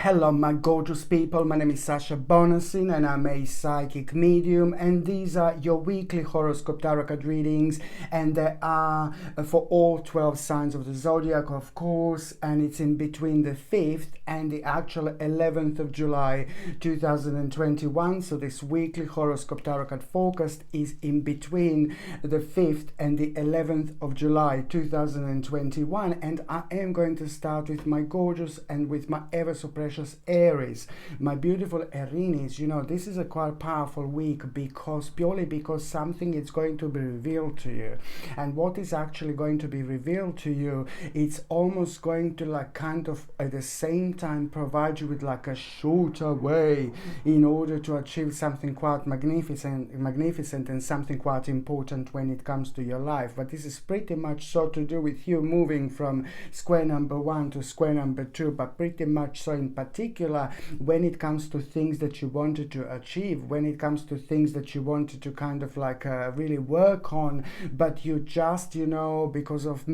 Hello my gorgeous people, my name is Sasha Bonasin and I'm a psychic medium, and these are your weekly horoscope tarot card readings, and they are for all 12 signs of the zodiac, of course, and it's in between the 5th and the actual 11th of July 2021. So this weekly horoscope tarot card forecast is in between the 5th and the 11th of July 2021, and I am going to start with my gorgeous and with my ever so precious Aries, my beautiful Erinis. You know, this is a quite powerful week purely because something is going to be revealed to you, and what is actually going to be revealed to you, it's almost going to like kind of at the same time provide you with like a shorter way in order to achieve something quite magnificent and something quite important when it comes to your life. But this is pretty much so to do with you moving from square number 1 to square number 2, but pretty much so in particular when it comes to things that you wanted to achieve, when it comes to things that you wanted to kind of like really work on, but you just, you know, because of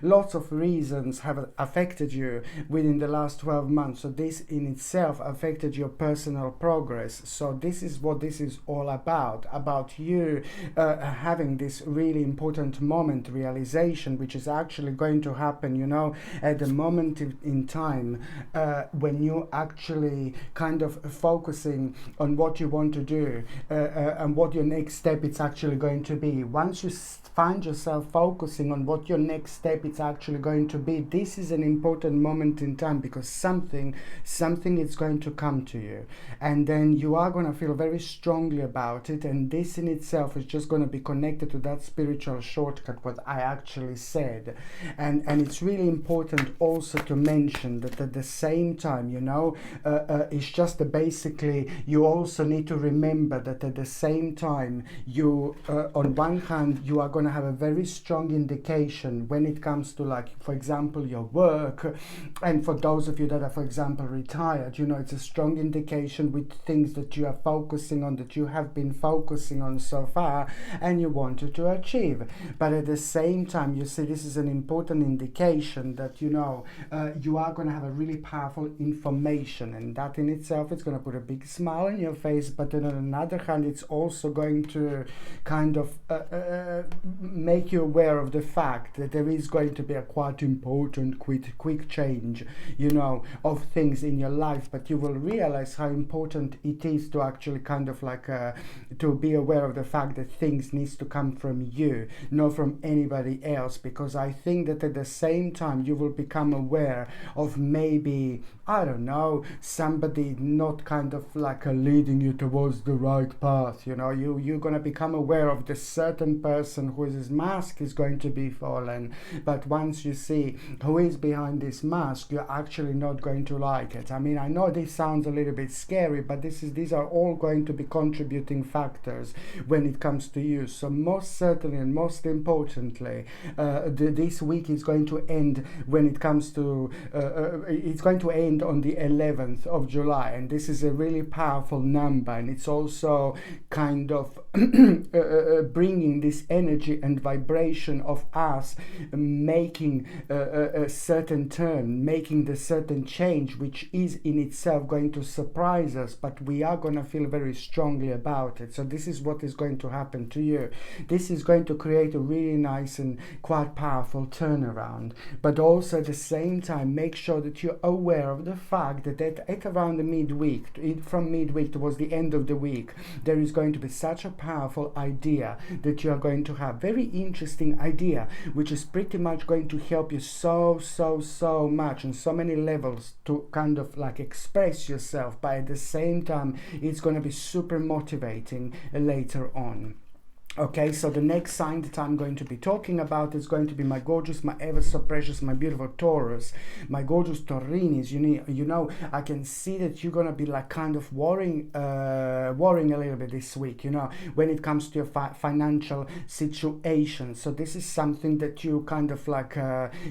lots of reasons have affected you within the last 12 months. So this in itself affected your personal progress. So this is what this is all about you having this really important moment realization, which is actually going to happen, you know, at the moment in time when you actually kind of focusing on what you want to do and what your next step is actually going to be. Once you find yourself focusing on what your next step is actually going to be, this is an important moment in time, because something is going to come to you, and then you are going to feel very strongly about it, and this in itself is just going to be connected to that spiritual shortcut what I actually said. And it's really important also to mention that at the same time, you know, it's just basically you also need to remember that at the same time you on one hand you are going to have a very strong indication when it comes to, like, for example, your work, and for those of you that are, for example, retired, you know, it's a strong indication with things that you are focusing on, that you have been focusing on so far and you wanted to achieve. But at the same time, you see, this is an important indication that, you know, you are going to have a really powerful information, and that in itself is going to put a big smile on your face. But then on the other hand, it's also going to kind of make you aware of the fact that there is going to be a quite important quick change, you know, of things in your life. But you will realize how important it is to actually kind of like to be aware of the fact that things needs to come from you, not from anybody else, because I think that at the same time you will become aware of maybe, I don't know, somebody not kind of like leading you towards the right path. You know, you're going to become aware of the certain person whose mask is going to be fallen, but once you see who is behind this mask, you're actually not going to like it. I mean, I know this sounds a little bit scary, but these are all going to be contributing factors when it comes to you. So most certainly and most importantly, this week is going to end when it comes to it's going to end on the 11th of July, and this is a really powerful number, and it's also kind of bringing this energy and vibration of us making a certain turn, making the certain change, which is in itself going to surprise us, but we are going to feel very strongly about it. So this is what is going to happen to you. This is going to create a really nice and quite powerful turnaround, but also at the same time make sure that you're aware of the fact that at around the midweek, from midweek towards the end of the week, there is going to be such a powerful idea that you are going to have, very interesting idea, which is pretty much going to help you so much on so many levels to kind of like express yourself, but at the same time it's going to be super motivating later on. Okay, so the next sign that I'm going to be talking about is going to be my gorgeous, my ever so precious, my beautiful Taurus, my gorgeous Taurinis. You know, I can see that you're gonna be like kind of worrying a little bit this week, you know, when it comes to your financial situation. So this is something that you kind of like,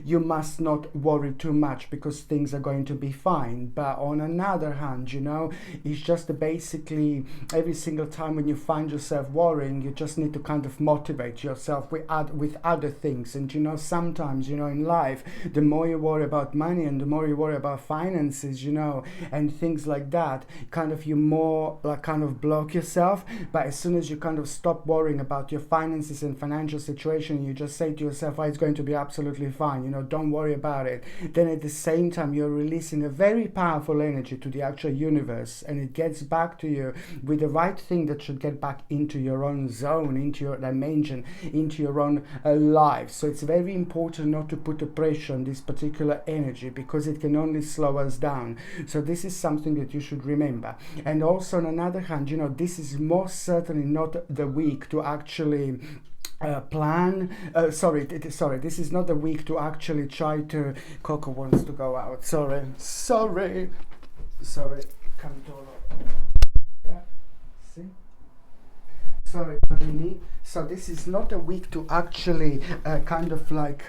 you must not worry too much, because things are going to be fine. But on another hand, you know, it's just basically every single time when you find yourself worrying, you just need need to kind of motivate yourself with other things. And you know, sometimes, you know, in life, the more you worry about money and the more you worry about finances, you know, and things like that, kind of you more like kind of block yourself. But as soon as you kind of stop worrying about your finances and financial situation, you just say to yourself, oh, it's going to be absolutely fine, you know, don't worry about it. Then at the same time, you're releasing a very powerful energy to the actual universe, and it gets back to you with the right thing that should get back into your own zone, into your dimension, into your own life. So it's very important not to put a pressure on this particular energy, because it can only slow us down. So this is something that you should remember. And also on another hand, you know, this is most certainly not the week to actually plan. This is not the week to actually try to. Coco wants to go out. Sorry. Come to. Yeah. See. Sorry, Marini. So this is not a week to actually kind of like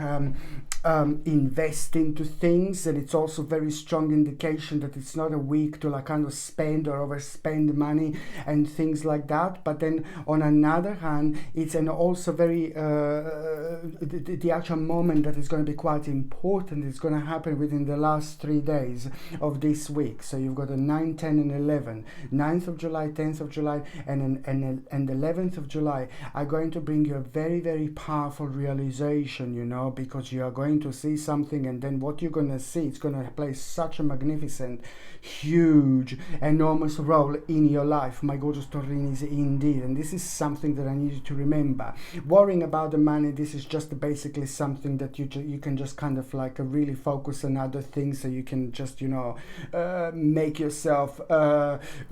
invest into things, and it's also very strong indication that it's not a week to like kind of spend or overspend money and things like that. But then on another hand, it's an also very the actual moment that is going to be quite important is going to happen within the last 3 days of this week. So you've got a 9, 10 and 11. 9th of July, 10th of July and 11th of July are going to bring you a very, very powerful realization, you know, because you are going to see something, and then what you're going to see, it's going to play such a magnificent, huge, enormous role in your life, my gorgeous Taurinis, indeed. And this is something that I need you to remember. Worrying about the money, this is just basically something that you can just kind of like really focus on other things, so you can just, you know, make yourself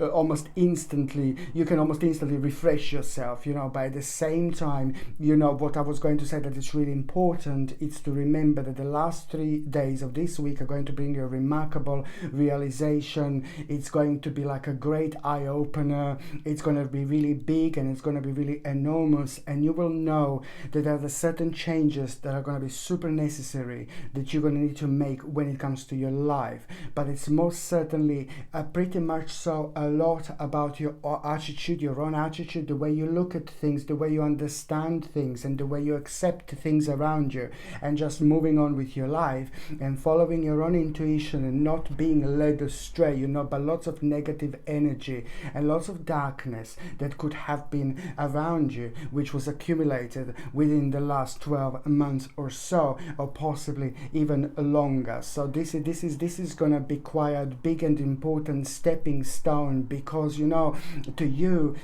almost instantly refresh yourself, you know. But at the same time, you know, what I was going to say that is really important is to remember that the last 3 days of this week are going to bring you a remarkable realization. It's going to be like a great eye-opener. It's going to be really big, and it's going to be really enormous, and you will know that there are certain changes that are going to be super necessary that you're going to need to make when it comes to your life. But it's most certainly pretty much so a lot about your attitude, your own attitude, the way you look at things, the way you understand things, and the way you accept things around you, and just moving on with your life and following your own intuition and not being led astray, you know, by lots of negative energy and lots of darkness that could have been around you, which was accumulated within the last 12 months or so, or possibly even longer. So this is gonna be quite a big and important stepping stone, because, you know, to you,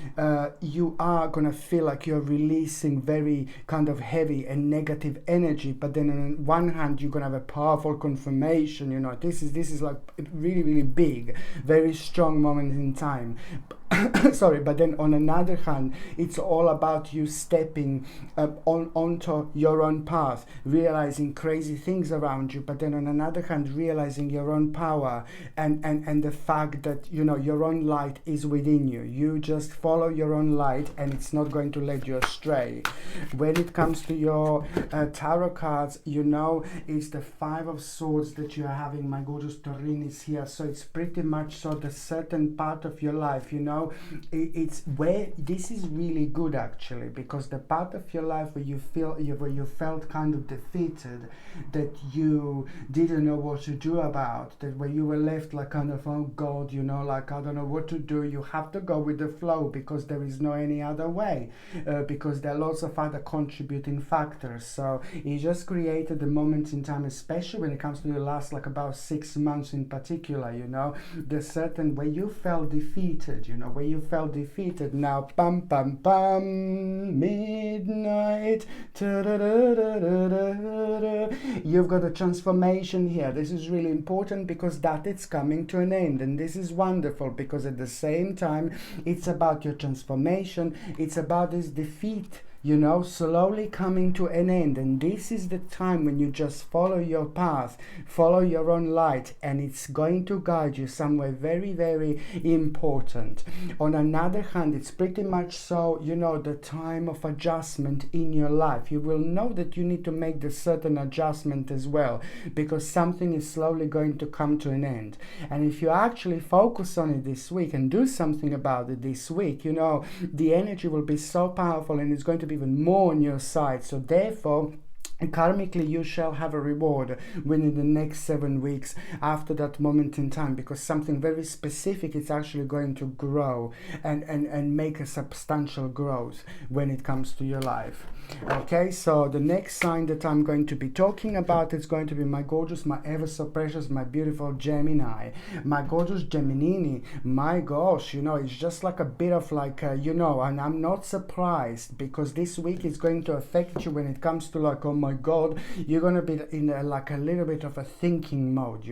you are gonna feel like you're releasing very kind of heavy and negative energy, but then on one hand you're gonna have a powerful confirmation, you know. This is like really, really big, very strong moment in time. But then on another hand, it's all about you stepping onto your own path, realizing crazy things around you, but then on another hand realizing your own power and the fact that, you know, your own light is within you. You just follow your own light, and it's not going to lead you astray. When it comes to your tarot cards, you know, it's the 5 of Swords that you are having, my gorgeous Taurinis, here. So it's pretty much so the certain part of your life, you know, it's where this is really good actually, because the part of your life where you felt kind of defeated, that you didn't know what to do about, that where you were left like kind of, oh God, you know, like I don't know what to do. You have to go with the flow, because there is no any other way, because there are lots of other contributing factors. So it just created the moment in time, especially when it comes to the last like about 6 months in particular, you know, the certain where you felt defeated, you know, where you felt defeated. Now pam pam pam, midnight, you've got a transformation here. This is really important, because that it's coming to an end, and this is wonderful, because at the same time it's about your transformation. It's about this defeat slowly coming to an end. And this is the time when you just follow your path, follow your own light, and it's going to guide you somewhere very, very important. On another hand, it's pretty much so, the time of adjustment in your life. You will know that you need to make the certain adjustment as well, because something is slowly going to come to an end. And if you actually focus on it this week and do something about it this week, the energy will be so powerful, and it's going to be even more on your side. So therefore, karmically, you shall have a reward within the next 7 weeks after that moment in time, because something very specific is actually going to grow and make a substantial growth when it comes to your life. Okay, so the next sign that I'm going to be talking about is going to be my gorgeous, my ever so precious, my beautiful Gemini. My gorgeous Geminini, my gosh, it's just like a bit of like, and I'm not surprised, because this week is going to affect you when it comes to like, oh my God, you're going to be in like a little bit of a thinking mode,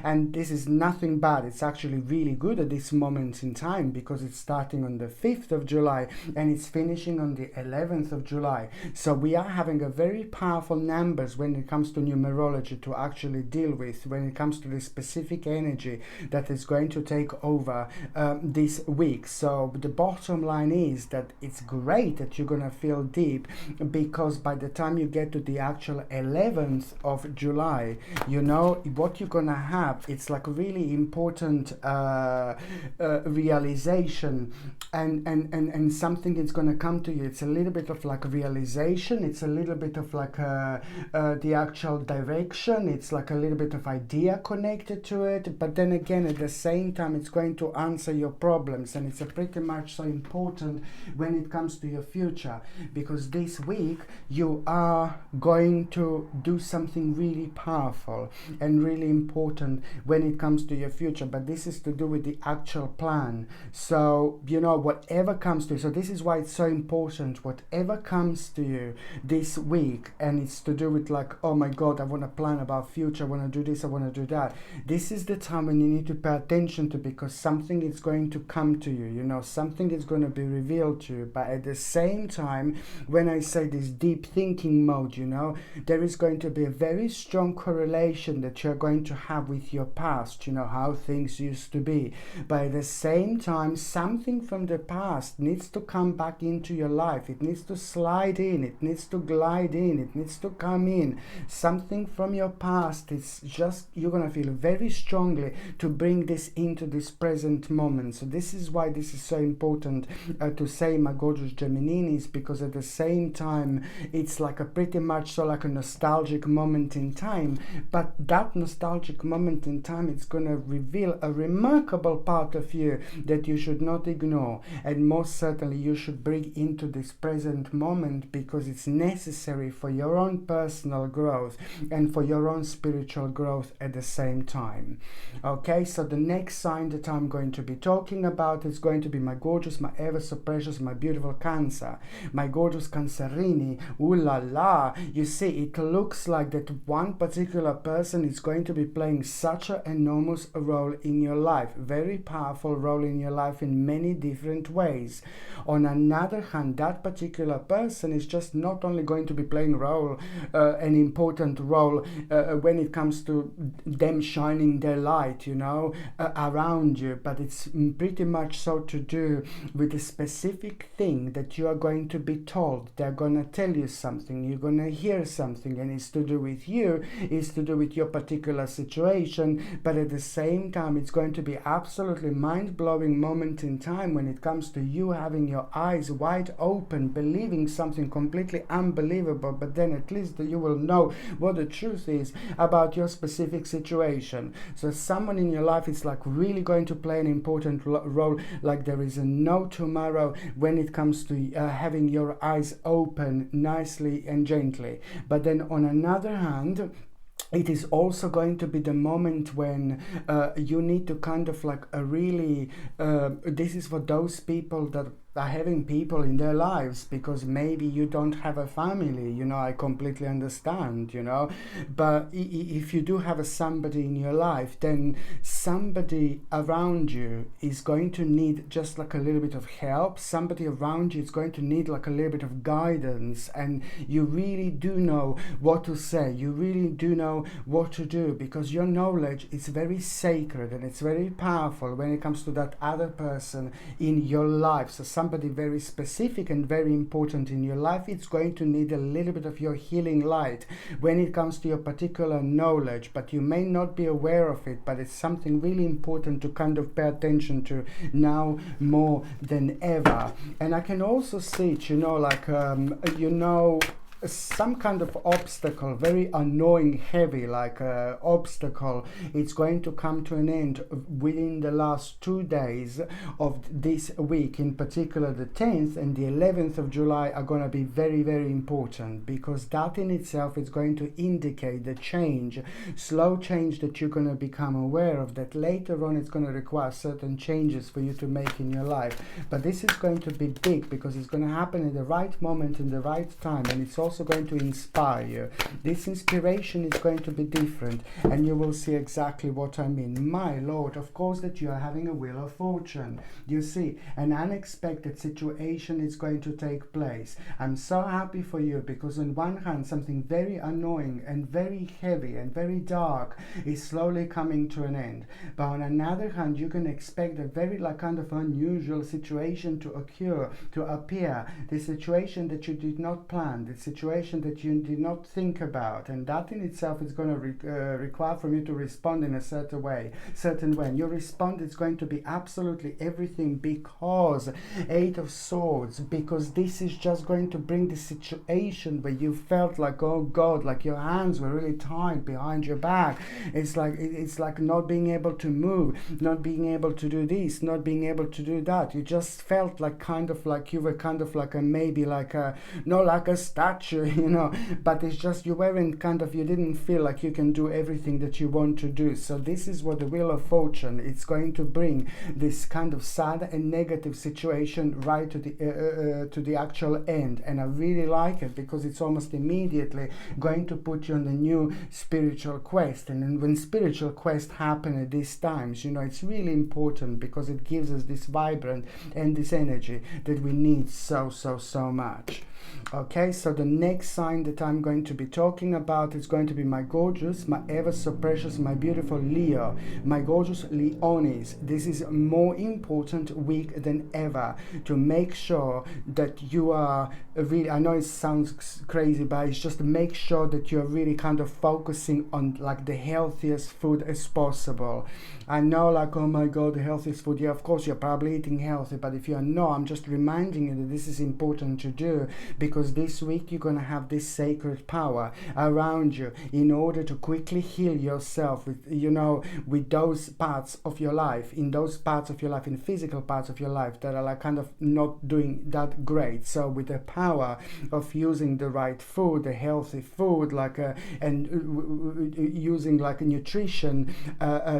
and this is nothing bad. It's actually really good at this moment in time, because it's starting on the 5th of July and it's finishing on the 11th of July. So we are having a very powerful numbers when it comes to numerology to actually deal with, when it comes to the specific energy that is going to take over this week. So the bottom line is that it's great that you're going to feel deep, because by the time you get to the actual 11th of July, what you're going to have, it's like a really important realization, and something is going to come to you. It's a little bit of like realization, it's a little bit of like the actual direction, it's like a little bit of idea connected to it, but then again at the same time it's going to answer your problems, and it's a pretty much so important when it comes to your future, because this week you are going to do something really powerful and really important when it comes to your future, but this is to do with the actual plan. So whatever comes to you, so this is why it's so important, whatever comes to you this week, and it's to do with like, oh my God, I want to plan about future, I want to do this, I want to do that. This is the time when you need to pay attention to, because something is going to come to you, something is going to be revealed to you. But at the same time, when I say this deep thinking mode, there is going to be a very strong correlation that you're going to have with your past, how things used to be. But at the same time, something from the past needs to come back into your life. It needs to slide in, it needs to glide in, it needs to come in. Something from your past, it's just, you're going to feel very strongly to bring this into this present moment. So this is why this is so important to say, my gorgeous Gemininis, because at the same time, it's like a pretty much so like a nostalgic moment in time, but that nostalgic moment in time, it's going to reveal a remarkable part of you that you should not ignore, and most certainly you should bring into this present moment, because it's necessary for your own personal growth and for your own spiritual growth at the same time. Okay, so the next sign that I'm going to be talking about is going to be my gorgeous, my ever so precious, my beautiful Cancer, my gorgeous Cancerini. Ooh la la, you see, it looks like that one particular person is going to be playing such an enormous role in your life, very powerful role in your life in many different ways. On another hand, that particular person is just not only going to be playing an important role when it comes to them shining their light, around you, but it's pretty much so to do with a specific thing that you are going to be told. They're going to tell you something, you're going to hear something, and it's to do with you, it's to do with your particular situation, but at the same time, it's going to be absolutely mind-blowing moment in time when it comes to you having your eyes wide open, believing something completely unbelievable, but then at least you will know what the truth is about your specific situation. So someone in your life is like really going to play an important role, like there is no tomorrow when it comes to having your eyes open nicely and gently. But then on another hand, it is also going to be the moment when you need to kind of like really, this is for those people that are having people in their lives, because maybe you don't have a family, you know, I completely understand, you know, but if you do have somebody in your life, then somebody around you is going to need just like a little bit of help. Somebody around you is going to need like a little bit of guidance, and you really do know what to say, you really do know what to do, because your knowledge is very sacred and it's very powerful when it comes to that other person in your life. So somebody very specific and very important in your life, it's going to need a little bit of your healing light when it comes to your particular knowledge, but you may not be aware of it, but it's something really important to kind of pay attention to now more than ever. And I can also see it, you know, like you know, some kind of obstacle, very annoying, heavy like obstacle, it's going to come to an end within the last 2 days of this week. In particular, the 10th and the 11th of July are going to be very, very important, because that in itself is going to indicate the change, slow change that you're going to become aware of, that later on it's going to require certain changes for you to make in your life. But this is going to be big, because it's going to happen in the right moment, in the right time, and it's also going to inspire you. This inspiration is going to be different, and you will see exactly what I mean. My Lord, of course that you are having a wheel of fortune. You see, an unexpected situation is going to take place. I'm so happy for you, because on one hand, something very annoying and very heavy and very dark is slowly coming to an end. But on another hand, you can expect a very like kind of unusual situation to appear, the situation that you did not plan, the situation that you did not think about, and that in itself is going to require from you to respond in a certain way. And your response is going to be absolutely everything, because 8 of Swords, because this is just going to bring the situation where you felt like, oh God, like your hands were really tied behind your back. It's like not being able to move, not being able to do this, not being able to do that. You just felt like kind of like you were kind of like a maybe like a not like a statue, you know, but it's just you weren't kind of, you didn't feel like you can do everything that you want to do. So this is what the Wheel of Fortune, it's going to bring this kind of sad and negative situation right to the actual end. And I really like it, because it's almost immediately going to put you on the new spiritual quest. And then when spiritual quests happen at these times, you know, it's really important, because it gives us this vibrant and this energy that we need so much. Okay, so the next sign that I'm going to be talking about is going to be my gorgeous, my ever so precious, my beautiful Leo, my gorgeous Leonis. This is a more important week than ever to make sure that you are really, I know it sounds crazy, but it's just to make sure that you're really kind of focusing on like the healthiest food as possible. I know like, oh my God, the healthiest food. Yeah, of course you're probably eating healthy, but if you're not, I'm just reminding you that this is important to do, because this week you're going to have this sacred power around you in order to quickly heal yourself with, you know, with those parts of your life, in physical parts of your life that are like kind of not doing that great. So with the power of using the right food, the healthy food, like and using like nutrition,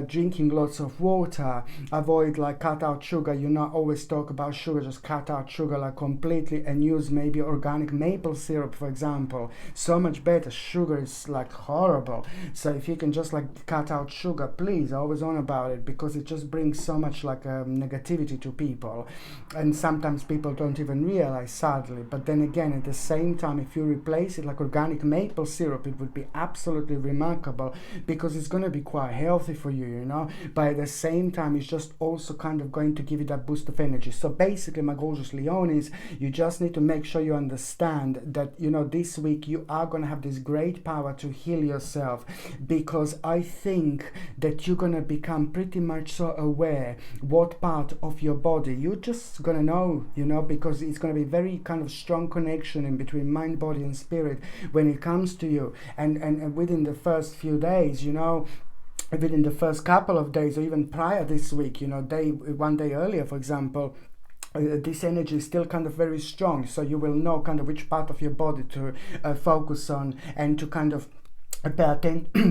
drinking lots of water, avoid like cut out sugar. You not always talk about sugar, just cut out sugar like completely, and use maybe organic maple syrup, for example. So much better. Sugar is like horrible, so if you can just like cut out sugar, please. I always on about it, because it just brings so much like negativity to people, and sometimes people don't even realize, sadly. But then again, at the same time, if you replace it like organic maple syrup, it would be absolutely remarkable, because it's going to be quite healthy for you, you know, but at the same time it's just also kind of going to give you that boost of energy. So basically, my gorgeous Leonis, you just need to make sure you understand that, you know, this week you are going to have this great power to heal yourself, because I think that you're going to become pretty much so aware what part of your body you're just going to know, you know, because it's going to be very kind of strong connection in between mind, body and spirit when it comes to you. And within the first few days, you know, within the first couple of days, or even prior this week, you know, one day earlier, for example, this energy is still kind of very strong, so you will know kind of which part of your body to focus on, and to kind of pay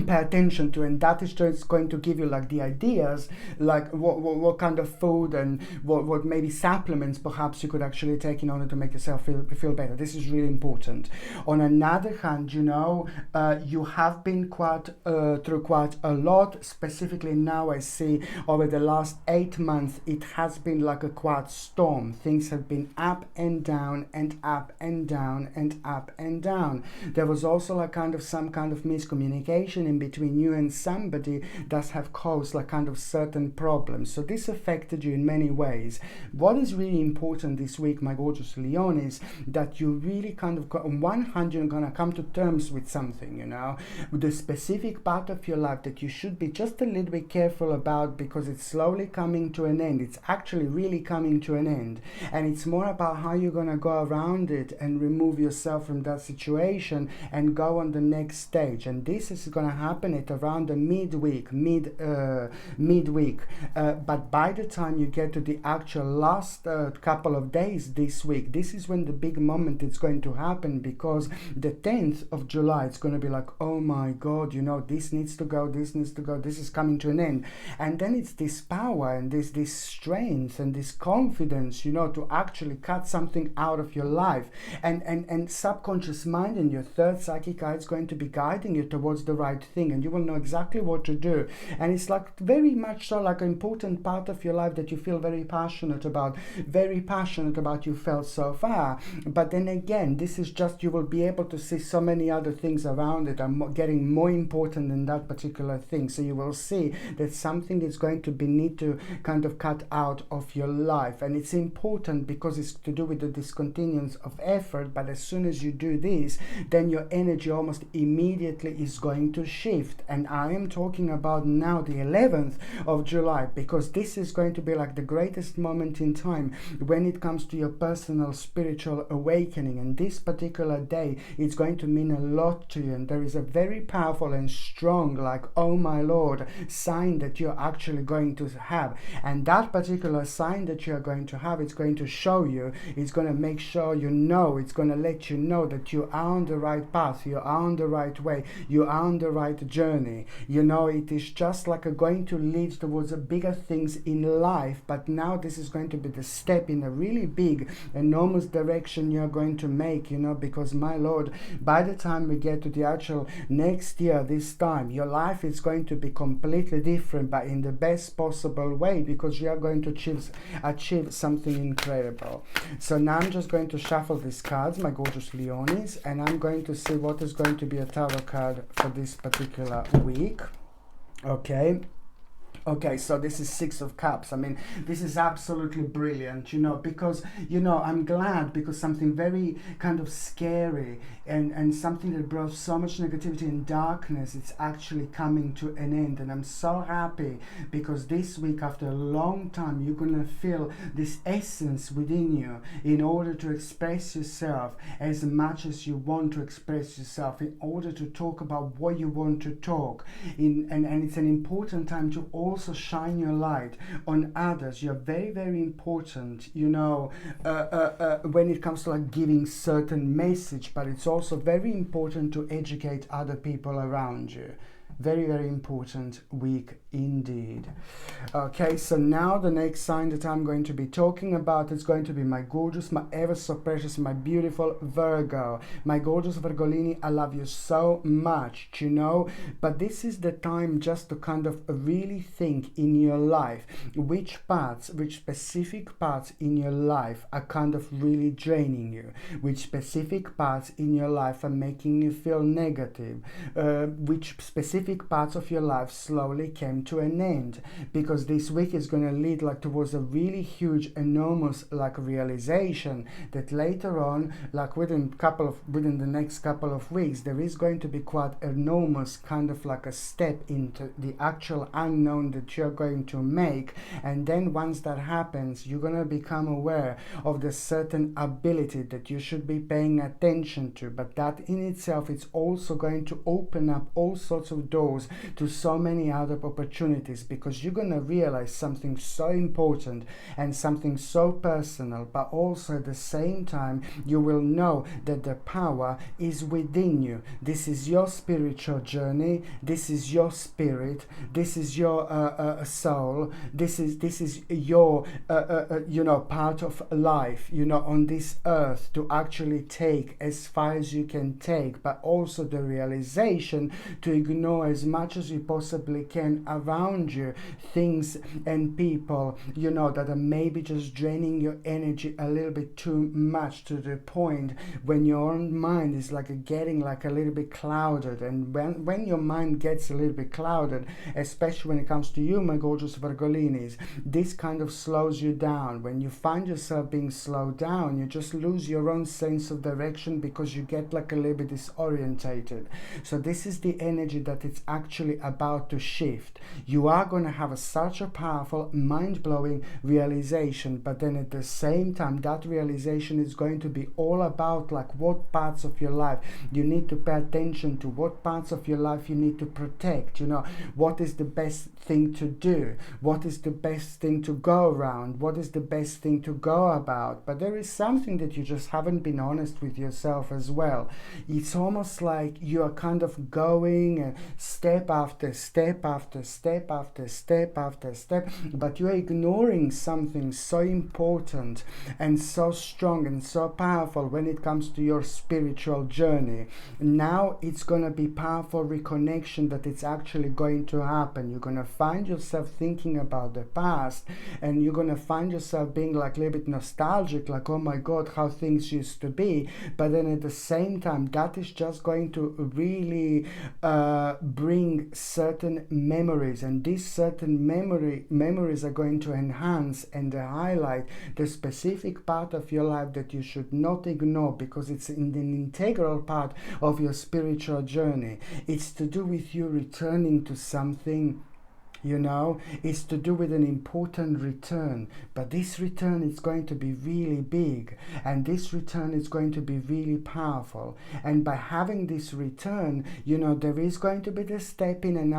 attention to, and that is just going to give you like the ideas, like what kind of food and what maybe supplements perhaps you could actually take in order to make yourself feel better. This is really important. On another hand, you have been through quite a lot. Specifically now I see over the last 8 months it has been like a quite storm. Things have been up and down and up and down and up and down. There was also like some kind of miscommunication in between you and somebody that have caused like kind of certain problems. So this affected you in many ways. What is really important this week, my gorgeous Leon, is that you really kind of, on one hand, you're gonna come to terms with something, with the specific part of your life that you should be just a little bit careful about, because it's slowly coming to an end. It's actually really coming to an end, and it's more about how you're gonna go around it and remove yourself from that situation and go on the next stage. And this is going to happen at around the midweek, but by the time you get to the actual last couple of days this week, this is when the big moment is going to happen, because the 10th of July it's going to be like, oh my god, this needs to go, this is coming to an end. And then it's this power and this strength and this confidence, to actually cut something out of your life, and subconscious mind and your third psychic eye is going to be guiding you towards the right thing, and you will know exactly what to do. And it's like very much so like an important part of your life that you feel very passionate about you felt so far. But then again, this is just, you will be able to see so many other things around it and getting more important than that particular thing. So you will see that something is going to be need to kind of cut out of your life, and it's important because it's to do with the discontinuance of effort. But as soon as you do this, then your energy almost immediately is going to shift. And I am talking about now the 11th of July, because this is going to be like the greatest moment in time when it comes to your personal spiritual awakening. And this particular day, it's going to mean a lot to you, and there is a very powerful and strong, like, oh my lord, sign that you're actually going to have. And that particular sign that you're going to have, it's going to show you, it's going to make sure it's going to let you know that you are on the right path, you are on the right way, you are on the right journey. It is just like going to lead towards bigger things in life, but now this is going to be the step in a really big, enormous direction you're going to make, because my lord, by the time we get to the actual next year, this time, your life is going to be completely different, but in the best possible way, because you are going to achieve something incredible. So now I'm just going to shuffle these cards, my gorgeous Leonis, and I'm going to see what is going to be a tarot card for this particular week. Okay, so this is Six of Cups. I mean, this is absolutely brilliant, because, I'm glad, because something very kind of scary and something that brought so much negativity and darkness, it's actually coming to an end. And I'm so happy, because this week, after a long time, you're going to feel this essence within you in order to express yourself as much as you want to express yourself, in order to talk about what you want to talk. And it's an important time to also shine your light on others. You're very, very important, when it comes to like giving certain message, but it's also very important to educate other people around you. Very, very important week indeed. Okay, so now the next sign that I'm going to be talking about is going to be my gorgeous, my ever so precious, my beautiful Virgo. My gorgeous Virgolini, I love you so much, but this is the time just to kind of really think in your life which specific parts in your life are kind of really draining you, which specific parts in your life are making you feel negative, which specific parts of your life slowly came to an end, because this week is going to lead like towards a really huge, enormous like realization that later on, like within the next couple of weeks, there is going to be quite enormous kind of like a step into the actual unknown that you're going to make. And then once that happens, you're going to become aware of the certain ability that you should be paying attention to, but that in itself, it's also going to open up all sorts of doors doors to so many other opportunities, because you're going to realize something so important and something so personal, but also at the same time you will know that the power is within you. This is your spiritual journey, this is your spirit, this is your soul, this is your part of life, on this earth, to actually take as far as you can take, but also the realization to ignore as much as you possibly can around you things and people that are maybe just draining your energy a little bit too much, to the point when your own mind is getting a little bit clouded. And when your mind gets a little bit clouded, especially when it comes to you, my gorgeous Virgolinis, this kind of slows you down. When you find yourself being slowed down, you just lose your own sense of direction, because you get a little bit disorientated. So this is the energy that it's actually about to shift. You are going to have such a powerful, mind-blowing realization, but then at the same time that realization is going to be all about what parts of your life you need to pay attention to, what parts of your life you need to protect, what is the best thing to do, what is the best thing to go around, what is the best thing to go about. But there is something that you just haven't been honest with yourself as well. It's almost like you are kind of going step after step after step after step after step, but you are ignoring something so important and so strong and so powerful when it comes to your spiritual journey. Now it's going to be powerful reconnection that it's actually going to happen. You're going to find yourself thinking about the past, and you're going to find yourself being a little bit nostalgic, oh my God, how things used to be. But then at the same time, that is just going to really bring certain memories, and these certain memories are going to enhance and highlight the specific part of your life that you should not ignore, because it's an integral part of your spiritual journey. It's to do with you returning to something. It's to do with an important return, but this return is going to be really big, and this return is going to be really powerful. And by having this return, there is going to be the step in an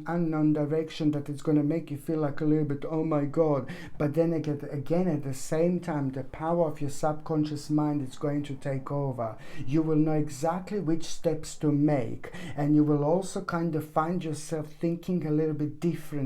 unknown direction that is going to make you feel a little bit, oh my God. But then again at the same time, the power of your subconscious mind is going to take over. You will know exactly which steps to make, and you will also kind of find yourself thinking a little bit differently,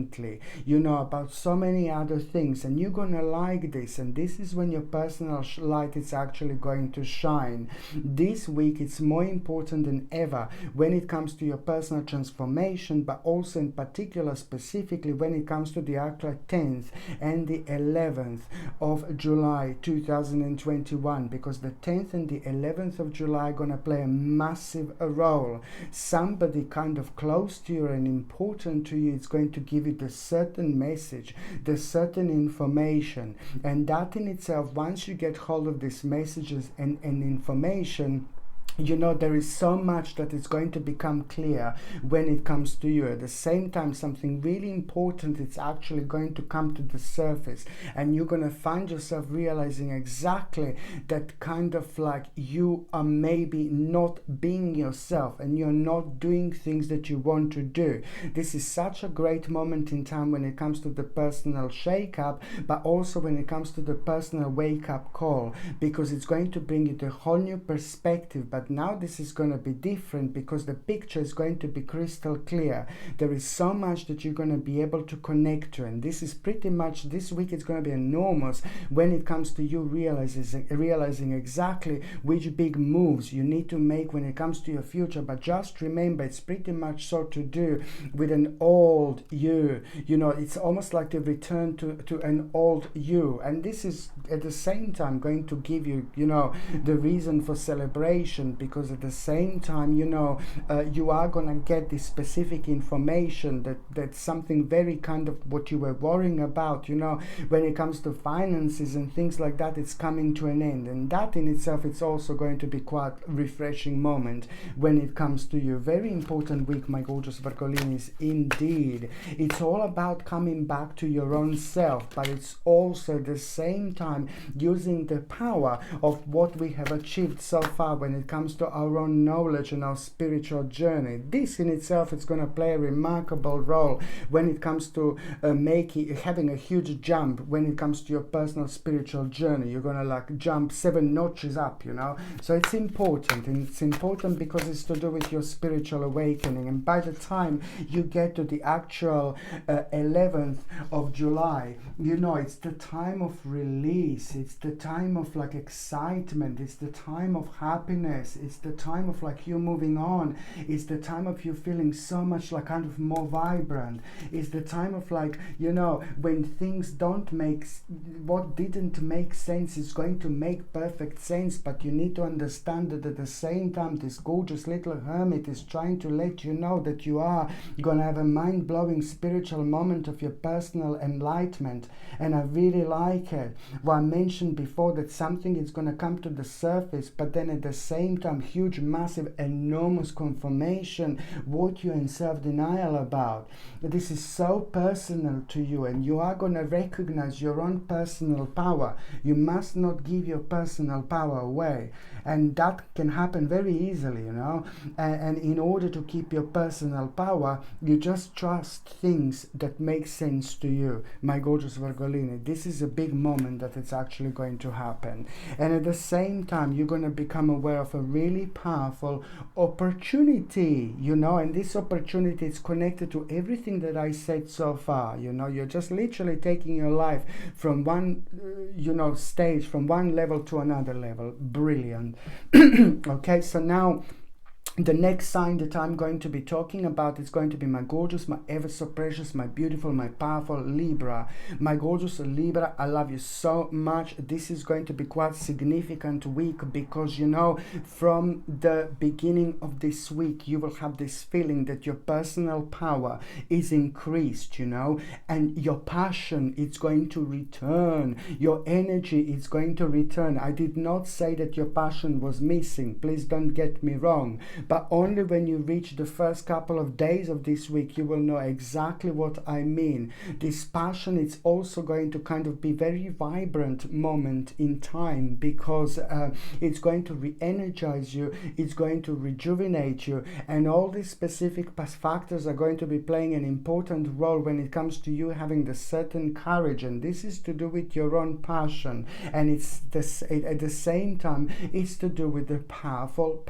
about so many other things, and you're gonna like this. And this is when your personal light is actually going to shine. This week it's more important than ever when it comes to your personal transformation, but also in particular specifically when it comes to the actual 10th and the 11th of July 2021, because the 10th and the 11th of July are gonna play a massive role. Somebody kind of close to you and important to you is going to give you the certain message, the certain information, and that in itself, once you get hold of these messages and information, there is so much that is going to become clear when it comes to you. At the same time, something really important is actually going to come to the surface, and you're going to find yourself realizing exactly that kind of you are maybe not being yourself, and you're not doing things that you want to do. This is such a great moment in time when it comes to the personal shake-up, but also when it comes to the personal wake-up call, because it's going to bring you the whole new perspective. But now this is going to be different, because the picture is going to be crystal clear. There is so much that you're going to be able to connect to, and this is pretty much, this week it's going to be enormous when it comes to you realizing exactly which big moves you need to make when it comes to your future. But just remember, it's pretty much so to do with an old you. It's almost like the return to an old you, and this is at the same time going to give you the reason for celebration, because at the same time you are gonna get this specific information that's something very kind of what you were worrying about when it comes to finances and things like that. It's coming to an end, and that in itself, it's also going to be quite refreshing moment when it comes to you. Very important week, my gorgeous Virgolinis, indeed. It's all about coming back to your own self, but it's also at the same time using the power of what we have achieved so far when it comes comes to our own knowledge and our spiritual journey. This in itself is going to play a remarkable role when it comes to having a huge jump when it comes to your personal spiritual journey. You're going to like jump 7 notches up, you know. So it's important, and it's important because it's to do with your spiritual awakening. And by the time you get to the actual 11th of July, you know, it's the time of release, it's the time of like excitement, it's the time of happiness, it's the time of like you moving on, it's the time of you feeling so much like kind of more vibrant, it's the time of like, you know, when things don't make, what didn't make sense is going to make perfect sense. But you need to understand that at the same time this gorgeous little hermit is trying to let you know that you are going to have a mind-blowing spiritual moment of your personal enlightenment. And I really like it. Well, I mentioned before that something is going to come to the surface, but then at the same time huge, massive, enormous confirmation what you're in self-denial about. This is so personal to you, and you are going to recognize your own personal power. You must not give your personal power away, and that can happen very easily, you know. And in order to keep your personal power, you just trust things that make sense to you, my gorgeous Virgolini. This is a big moment that it's actually going to happen. And at the same time, you're going to become aware of a really powerful opportunity, you know, and this opportunity is connected to everything that I said so far. You know, you're just literally taking your life from one stage, from one level to another level. Brilliant. Okay, so now the next sign that I'm going to be talking about is going to be my gorgeous, my ever so precious, my beautiful, my powerful Libra. My gorgeous Libra, I love you so much. This is going to be quite significant week because, you know, from the beginning of this week, you will have this feeling that your personal power is increased, you know, and your passion is going to return. Your energy is going to return. I did not say that your passion was missing. Please don't get me wrong. But only when you reach the first couple of days of this week, you will know exactly what I mean. This passion is also going to kind of be very vibrant moment in time because it's going to re-energize you, it's going to rejuvenate you, and all these specific factors are going to be playing an important role when it comes to you having the certain courage. And this is to do with your own passion, and it's at the same time it's to do with the powerful,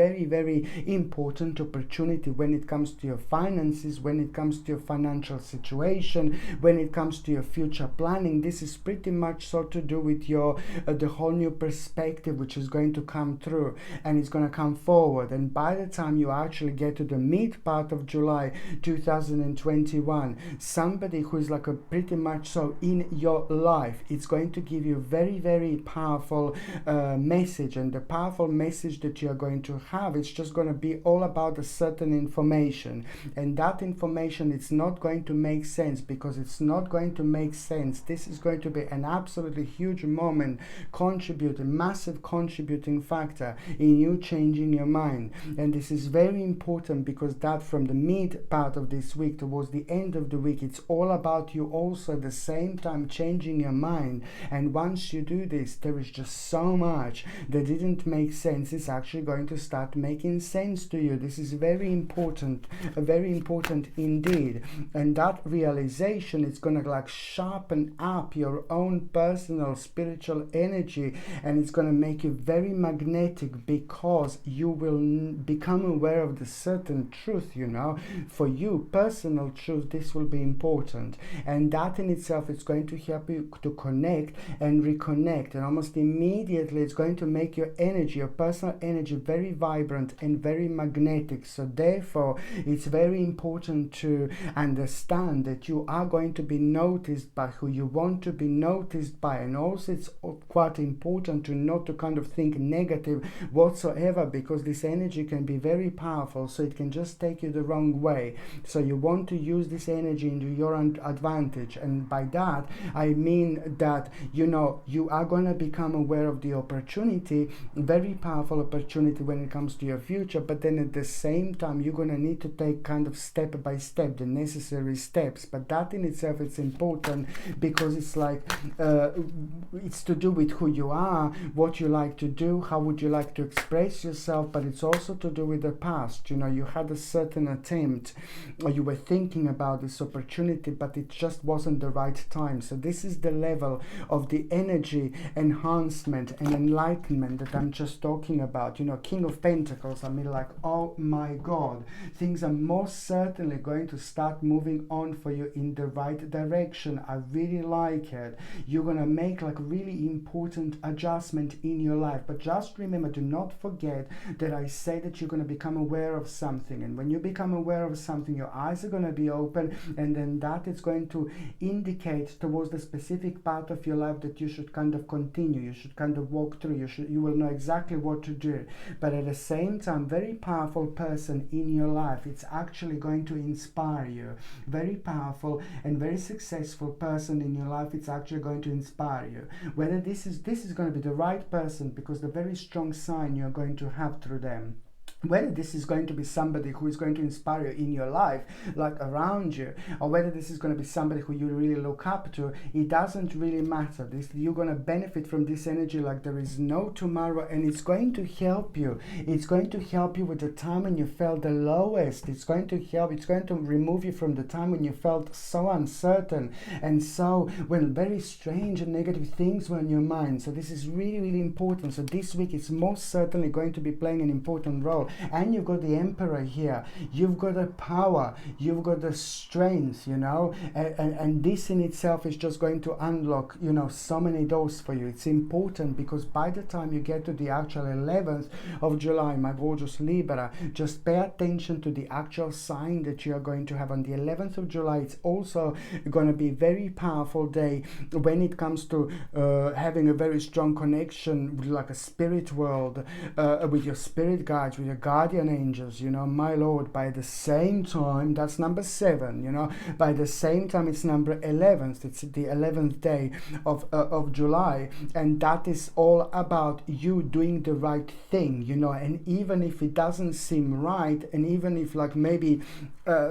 very, very important opportunity when it comes to your finances, when it comes to your financial situation, when it comes to your future planning. This is pretty much so to do with your the whole new perspective which is going to come through, and it's going to come forward. And by the time you actually get to the mid part of July 2021, somebody who is like a pretty much so in your life, it's going to give you very, very powerful message. And the powerful message that you are going to have, it's just going to be all about a certain information, and that information, it's not going to make sense because it's not going to make sense. This is going to be an absolutely huge moment, massive contributing factor in you changing your mind. And this is very important because that from the mid part of this week towards the end of the week, it's all about you also at the same time changing your mind. And once you do this, there is just so much that didn't make sense, it's actually going to start making sense to you. This is very important indeed. And that realization is going to like sharpen up your own personal spiritual energy, and it's going to make you very magnetic because you will become aware of the certain truth, you know. For you, personal truth, this will be important, and that in itself is going to help you to connect and reconnect, and almost immediately it's going to make your energy, your personal energy, very vibrant and very magnetic. So therefore it's very important to understand that you are going to be noticed by who you want to be noticed by, and also it's quite important to not to kind of think negative whatsoever, because this energy can be very powerful, so it can just take you the wrong way. So you want to use this energy into your advantage, and by that I mean that, you know, you are going to become aware of the opportunity, very powerful opportunity when it comes to your future, but then at the same time you're going to need to take kind of step by step the necessary steps. But that in itself is important, because it's like it's to do with who you are, what you like to do, how would you like to express yourself, but it's also to do with the past. You know, you had a certain attempt, or you were thinking about this opportunity, but it just wasn't the right time. So this is the level of the energy enhancement and enlightenment that I'm just talking about. You know, King of Pentacles, I mean, like, oh my God, things are most certainly going to start moving on for you in the right direction. I really like it. You're going to make like really important adjustment in your life. But just remember, do not forget that I say that you're going to become aware of something. And when you become aware of something, your eyes are going to be open, and then that is going to indicate towards the specific part of your life that you should kind of continue, you should kind of walk through, you will know exactly what to do. But at the same time, very powerful person in your life, it's actually going to inspire you. Very powerful and very successful person in your life, it's actually going to inspire you. Whether this is going to be the right person, because the very strong sign you're going to have through them. Whether this is going to be somebody who is going to inspire you in your life, like around you, or whether this is going to be somebody who you really look up to, it doesn't really matter. You're going to benefit from this energy like there is no tomorrow, and it's going to help you. It's going to help you with the time when you felt the lowest. It's going to remove you from the time when you felt so uncertain, and so when very strange and negative things were in your mind. So this is really, really important. So this week is most certainly going to be playing an important role. And you've got the Emperor here. You've got the power. You've got the strength, you know. And this in itself is just going to unlock, you know, so many doors for you. It's important because by the time you get to the actual 11th of July, my gorgeous Libra, just pay attention to the actual sign that you are going to have on the 11th of July. It's also going to be a very powerful day when it comes to having a very strong connection with like a spirit world, with your spirit guides, with your guardian angels, you know, my Lord. By the same time, that's number 7, you know, by the same time it's number 11th, it's the 11th day of July, and that is all about you doing the right thing, you know. And even if it doesn't seem right, and even if like maybe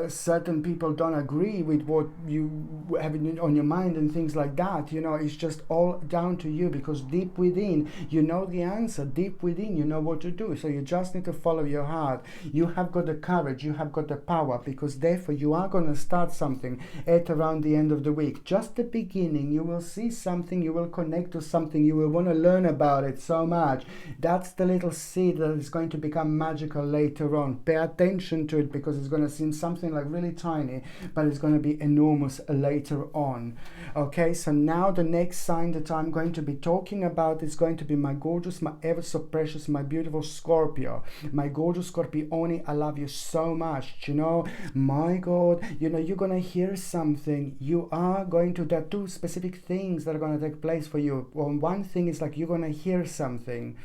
certain people don't agree with what you have on your mind and things like that, you know, it's just all down to you, because deep within you know the answer, deep within you know what to do. So you just need to follow your heart. You have got the courage, you have got the power, because therefore you are going to start something at around the end of the week. Just the beginning, you will see something, you will connect to something, you will want to learn about it so much. That's the little seed that is going to become magical later on. Pay attention to it, because it's going to seem something like really tiny, but it's going to be enormous later on. Okay, so now the next sign that I'm going to be talking about is going to be my gorgeous, my ever so precious, my beautiful Scorpio. My gorgeous Scorpione, I love you so much, you know, my God, you know, you're gonna hear something. You are going to, there are 2 specific things that are going to take place for you. Well, one thing is like you're gonna hear something,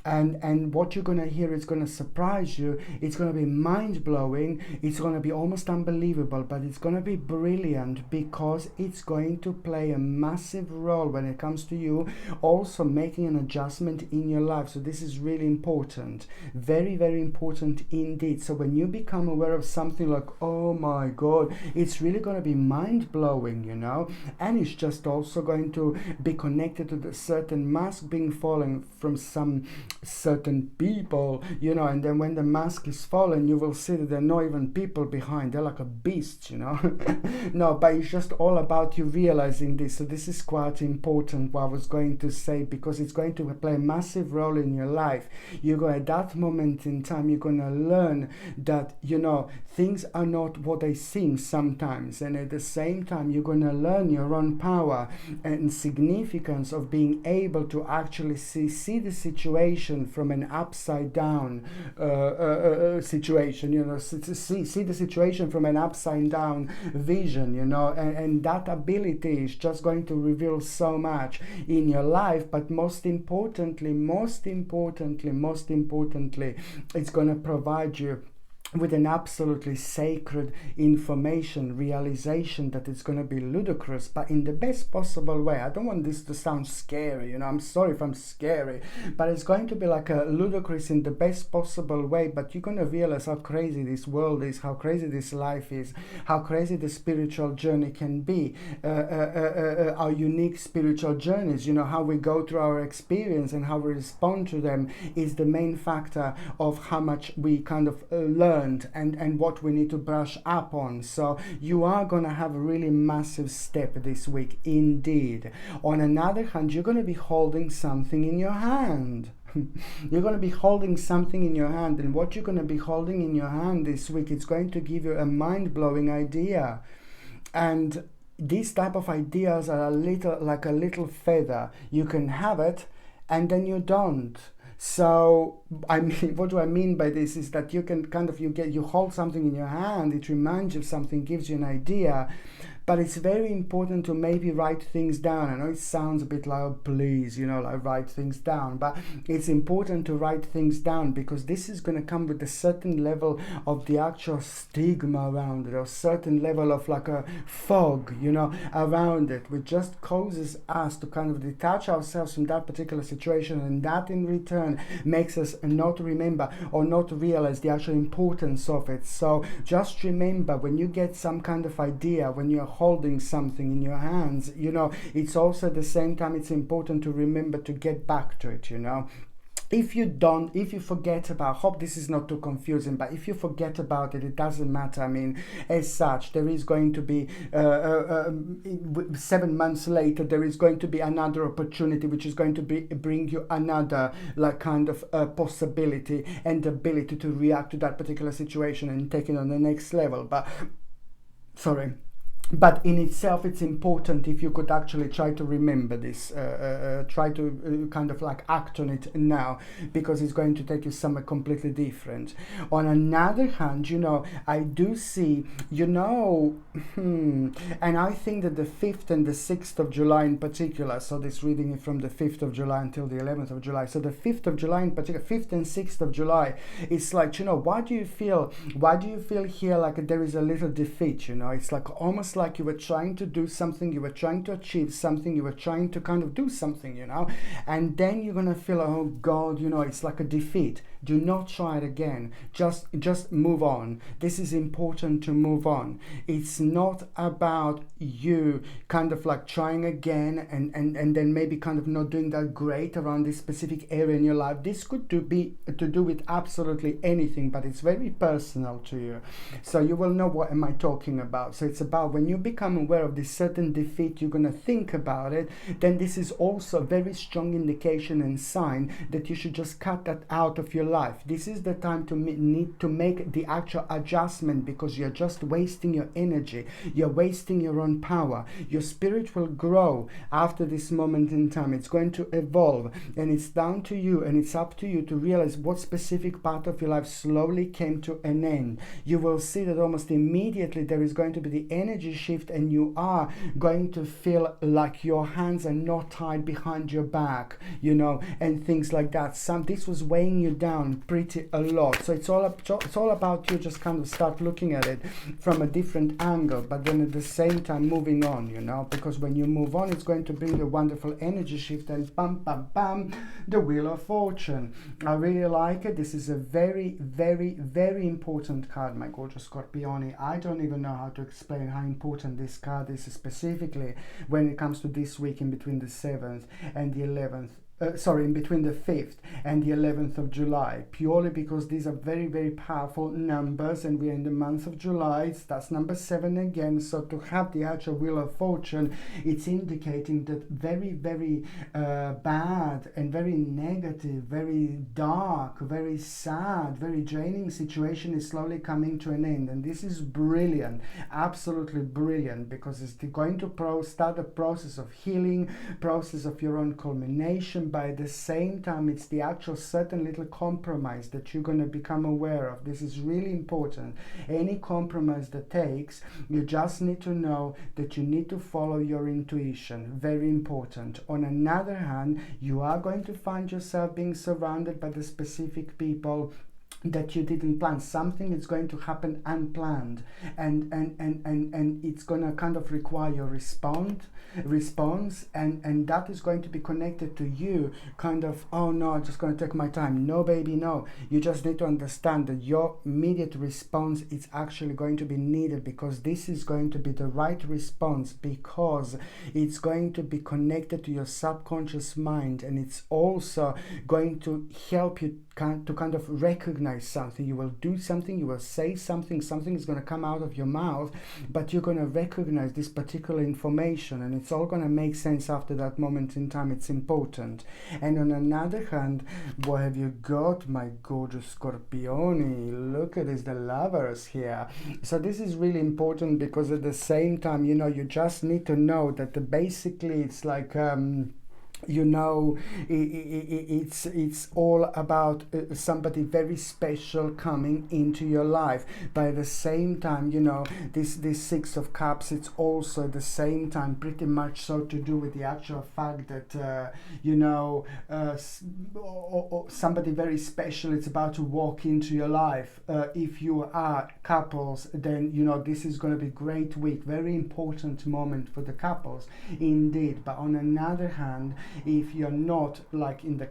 and what you're going to hear is going to surprise you. It's going to be mind-blowing. It's going to be almost unbelievable, but it's going to be brilliant, because it's going to play a massive role when it comes to you also making an adjustment in your life. So this is really important, very, very important indeed. So when you become aware of something like, oh my God, it's really going to be mind-blowing, you know, and it's just also going to be connected to the certain mask being fallen from some certain people, you know. And then when the mask is fallen, you will see that there are not even people behind. They're like a beast, you know. No, but it's just all about you realizing this. So this is quite important, what I was going to say, because it's going to play a massive role in your life. You're going, at that moment in time, you're going to learn that, you know, things are not what they seem sometimes, and at the same time you're going to learn your own power and significance of being able to actually see the situation from an upside down situation, you know, see the situation from an upside down vision, you know, and that ability is just going to reveal so much in your life. But most importantly, it's going to provide you with an absolutely sacred information, realization that it's going to be ludicrous, but in the best possible way. I don't want this to sound scary, I'm sorry if I'm scary, but it's going to be like a ludicrous in the best possible way. But you're going to realize how crazy this world is, how crazy this life is, how crazy the spiritual journey can be, our unique spiritual journeys, how we go through our experience and how we respond to them is the main factor of how much we kind of learn and what we need to brush up on. So you are going to have a really massive step this week indeed. On another hand, you're going to be holding something in your hand. You're going to be holding something in your hand, and what you're going to be holding in your hand this week, it's going to give you a mind-blowing idea. And these type of ideas are like a little feather. You can have it and then you don't. So I mean, what do I mean by this is that you can you hold something in your hand, it reminds you of something, gives you an idea, but it's very important to maybe write things down. I know it sounds a bit like, oh, please, like write things down, but it's important to write things down because this is going to come with a certain level of the actual stigma around it, or a certain level of like a fog, around it, which just causes us to kind of detach ourselves from that particular situation, and that in return makes us not remember or not realize the actual importance of it. So just remember, when you get some kind of idea, when you're holding something in your hands, it's also at the same time it's important to remember to get back to it. If you forget about, hope this is not too confusing, but if you forget about it, it doesn't matter. I mean, as such, there is going to be 7 months later, there is going to be another opportunity, which is going to bring you another like kind of possibility and ability to react to that particular situation and take it on the next level. But in itself, it's important if you could actually try to remember this, try to kind of like act on it now, because it's going to take you somewhere completely different. On another hand, I do see, and I think that the 5th and the 6th of July in particular, so this reading is from the 5th of July until the 11th of July. So the 5th of July in particular, 5th and 6th of July, it's like, why do you feel here like there is a little defeat, It's like almost like you were trying to do something, you were trying to achieve something, you were trying to kind of do something, and then you're gonna feel, oh God, it's like a defeat. Do not try it again. Just move on. This is important to move on. It's not about you kind of like trying again and then maybe kind of not doing that great around this specific area in your life. This could be to do with absolutely anything, but it's very personal to you. So you will know what am I talking about. So it's about when you become aware of this certain defeat, you're going to think about it, then this is also a very strong indication and sign that you should just cut that out of your life. This is the time to need to make the actual adjustment, because you're just wasting your energy, you're wasting your own power. Your spirit will grow after this moment in time. It's going to evolve, and it's down to you, and it's up to you to realize what specific part of your life slowly came to an end. You will see that almost immediately there is going to be the energy shift, and you are going to feel like your hands are not tied behind your back, and things like that. This was weighing you down pretty a lot. So it's all about you just kind of start looking at it from a different angle, but then at the same time moving on, because when you move on, it's going to bring a wonderful energy shift, and bam, bam, bam, the Wheel of Fortune. I really like it. This is a very, very, very important card, my gorgeous Scorpione. I don't even know how to explain how important this card is, specifically when it comes to this week in between the 7th and the 11th. In between the 5th and the 11th of July, purely because these are very, very powerful numbers, and we're in the month of July. That's number 7 again. So to have the actual Wheel of Fortune, it's indicating that very, very bad and very negative, very dark, very sad, very draining situation is slowly coming to an end. And this is brilliant, absolutely brilliant, because it's going to start a process of healing, process of your own culmination. By the same time, it's the actual certain little compromise that you're going to become aware of. This is really important. Any compromise that takes, you just need to know that you need to follow your intuition. Very important. On another hand, you are going to find yourself being surrounded by the specific people that you didn't plan. Something is going to happen unplanned, and it's going to kind of require your response, and that is going to be connected to you kind of, oh no, I'm just going to take my time. No, baby, no. You just need to understand that your immediate response is actually going to be needed, because this is going to be the right response, because it's going to be connected to your subconscious mind, and it's also going to help you to kind of recognize something. You will do something, you will say something, something is going to come out of your mouth, but you're going to recognize this particular information, and it's all going to make sense after that moment in time. It's important. And on another hand, what have you got, my gorgeous Scorpioni? Look at this, the Lovers here. So this is really important, because at the same time, you know, you just need to know that basically it's like you know, it's all about somebody very special coming into your life. But at the same time, you know, this Six of Cups, it's also at the same time pretty much so to do with the actual fact that you know, somebody very special is about to walk into your life. If you are couples, then you know this is going to be a great week, very important moment for the couples indeed. But on another hand, if you're not like in the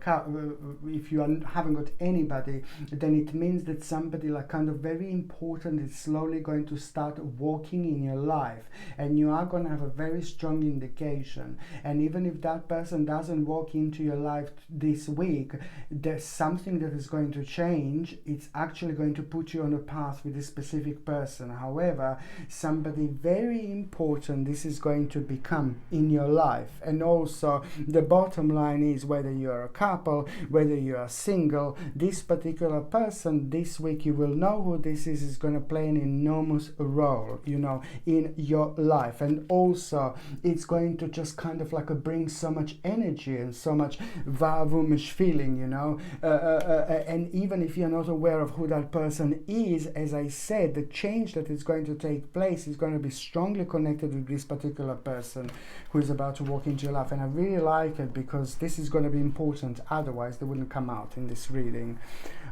if you haven't got anybody, then it means that somebody like kind of very important is slowly going to start walking in your life, and you are going to have a very strong indication. And even if that person doesn't walk into your life this week, there's something that is going to change. It's actually going to put you on a path with this specific person. However, somebody very important, this is going to become in your life. And also the bottom line is, whether you're a couple, whether you are single, this particular person this week, you will know who this is going to play an enormous role, you know, in your life. And also it's going to just kind of like bring so much energy and so much warmish feeling, you know, and even if you're not aware of who that person is, as I said, the change that is going to take place is going to be strongly connected with this particular person who is about to walk into your life. And I really like it, because this is going to be important, otherwise they wouldn't come out in this reading.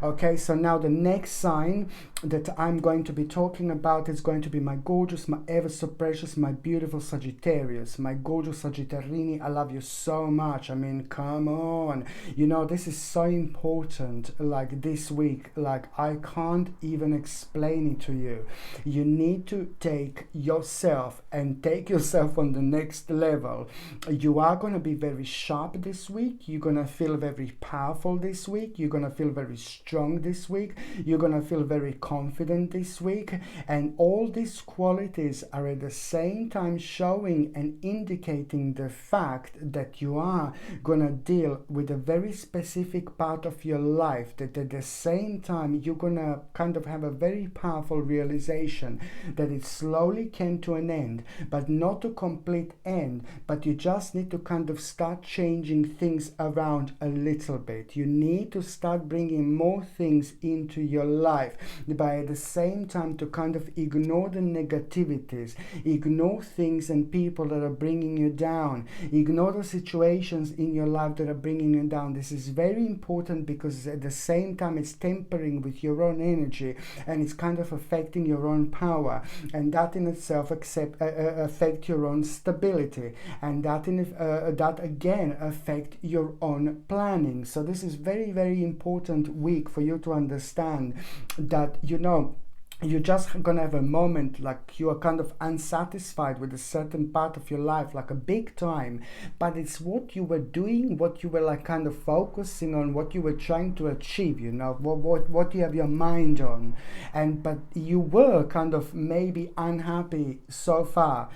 Okay, so now the next sign that I'm going to be talking about is going to be my gorgeous, my ever so precious, my beautiful Sagittarius, my gorgeous Sagittarini. I love you so much. I mean, come on, you know, this is so important. Like this week, like I can't even explain it to you. You need to take yourself and take yourself on the next level. You are going to be very sharp this week. You're going to feel very powerful this week. You're going to feel very strong this week. You're going to feel very confident this week. And all these qualities are at the same time showing and indicating the fact that you are going to deal with a very specific part of your life, that at the same time you're going to kind of have a very powerful realization that it slowly came to an end, but not a complete end, but you just need to kind of start changing things around a little bit. You need to start bringing more things into your life, but at the same time to kind of ignore the negativities, ignore things and people that are bringing you down, ignore the situations in your life that are bringing you down. This is very important, because at the same time it's tampering with your own energy, and it's kind of affecting your own power, and that in itself affect your own stability, and that again affect your own planning. So this is very, very important week for you to understand that, you know, you're just gonna have a moment like you are kind of unsatisfied with a certain part of your life, like a big time, but it's what you were doing, what you were like kind of focusing on, what you were trying to achieve, you know, what you have your mind on. But you were kind of maybe unhappy so far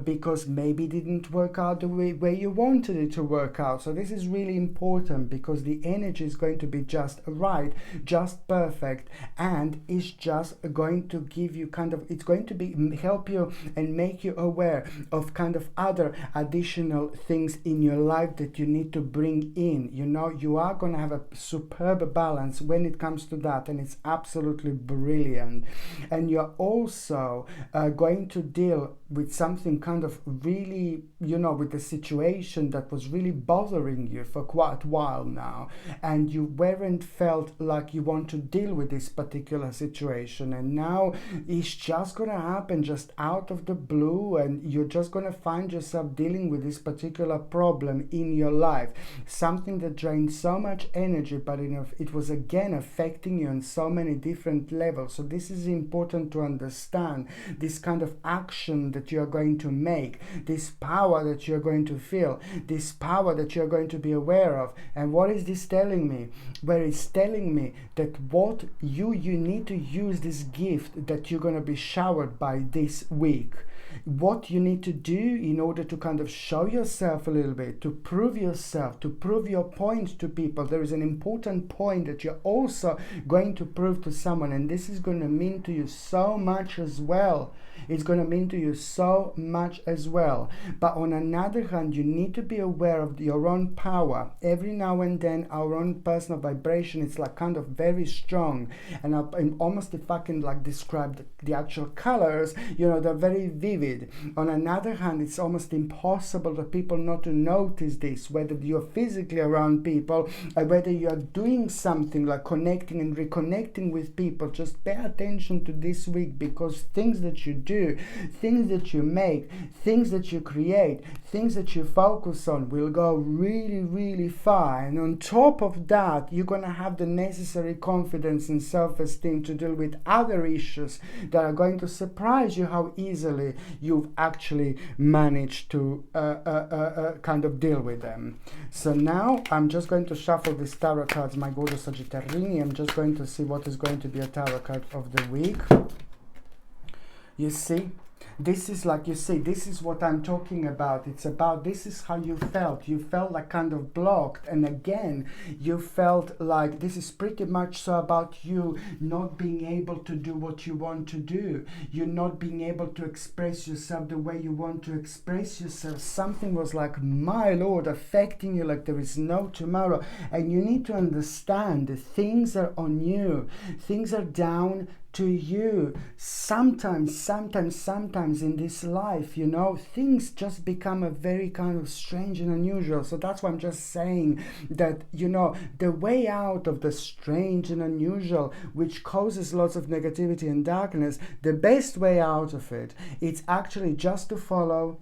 because maybe it didn't work out the way you wanted it to work out. So this is really important, because the energy is going to be just right, just perfect, and it's just going to give you kind of, it's going to be help you and make you aware of kind of other additional things in your life that you need to bring in. You know, you are going to have a superb balance when it comes to that, and it's absolutely brilliant. And you're also going to deal with something kind of really, with a situation that was really bothering you for quite a while now, and you weren't felt like you want to deal with this particular situation, and now it's just gonna happen just out of the blue, and you're just gonna find yourself dealing with this particular problem in your life, something that drained so much energy, but it was again affecting you on so many different levels. So this is important to understand, this kind of action that you're going to make, this power that you're going to feel, this power that you're going to be aware of. And what is this telling me? Where it's telling me that what you need to use this gift that you're going to be showered by this week. What you need to do in order to kind of show yourself a little bit, to prove yourself, to prove your point to people. There is an important point that you're also going to prove to someone, and this is going to mean to you so much as well. It's going to mean to you so much as well. But on another hand, you need to be aware of your own power. Every now and then, our own personal vibration is like kind of very strong. And almost, if I can like describe the actual colors, they're very vivid. On another hand, it's almost impossible for people not to notice this, whether you're physically around people or whether you're doing something like connecting and reconnecting with people. Just pay attention to this week, because things that you do, things that you make, things that you create, things that you focus on will go really, really far. And on top of that, you're going to have the necessary confidence and self-esteem to deal with other issues that are going to surprise you how easily you've actually managed to kind of deal with them. So now I'm just going to shuffle these tarot cards, my gorgeous Sagittarini. I'm just going to see what is going to be a tarot card of the week. You see, this is like, this is what I'm talking about. It's about, this is how you felt. You felt like kind of blocked. And again, you felt like this is pretty much so about you not being able to do what you want to do. You're not being able to express yourself the way you want to express yourself. Something was like, my Lord, affecting you like there is no tomorrow. And you need to understand that things are on you. Things are down to you. Sometimes in this life, things just become a very kind of strange and unusual. So that's why I'm just saying that, the way out of the strange and unusual, which causes lots of negativity and darkness, the best way out of it, it's actually just to follow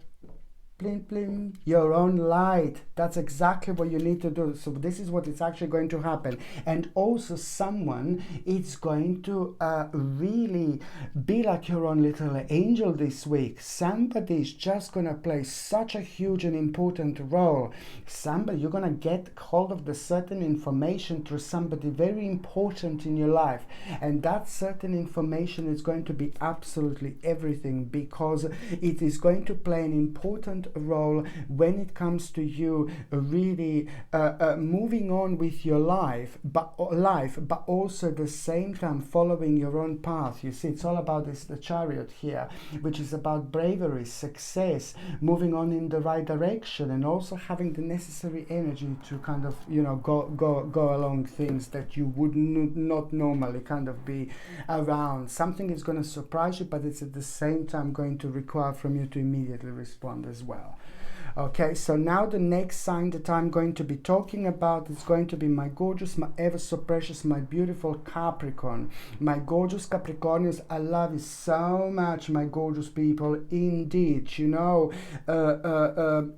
bling, bling, your own light. That's exactly what you need to do. So this is what is actually going to happen. And also someone is going to really be like your own little angel this week. Somebody is just going to play such a huge and important role. Somebody, you're going to get hold of the certain information through somebody very important in your life. And that certain information is going to be absolutely everything, because it is going to play an important role when it comes to you really moving on with your life, but also at the same time following your own path. You see, it's all about the Chariot here, which is about bravery, success, moving on in the right direction, and also having the necessary energy to kind of go along things that you would not normally kind of be around. Something is going to surprise you, but it's at the same time going to require from you to immediately respond as well. Okay, so now the next sign that I'm going to be talking about is going to be my gorgeous, my ever so precious, my beautiful Capricorn. My gorgeous Capricornians, I love you so much, my gorgeous people. Indeed,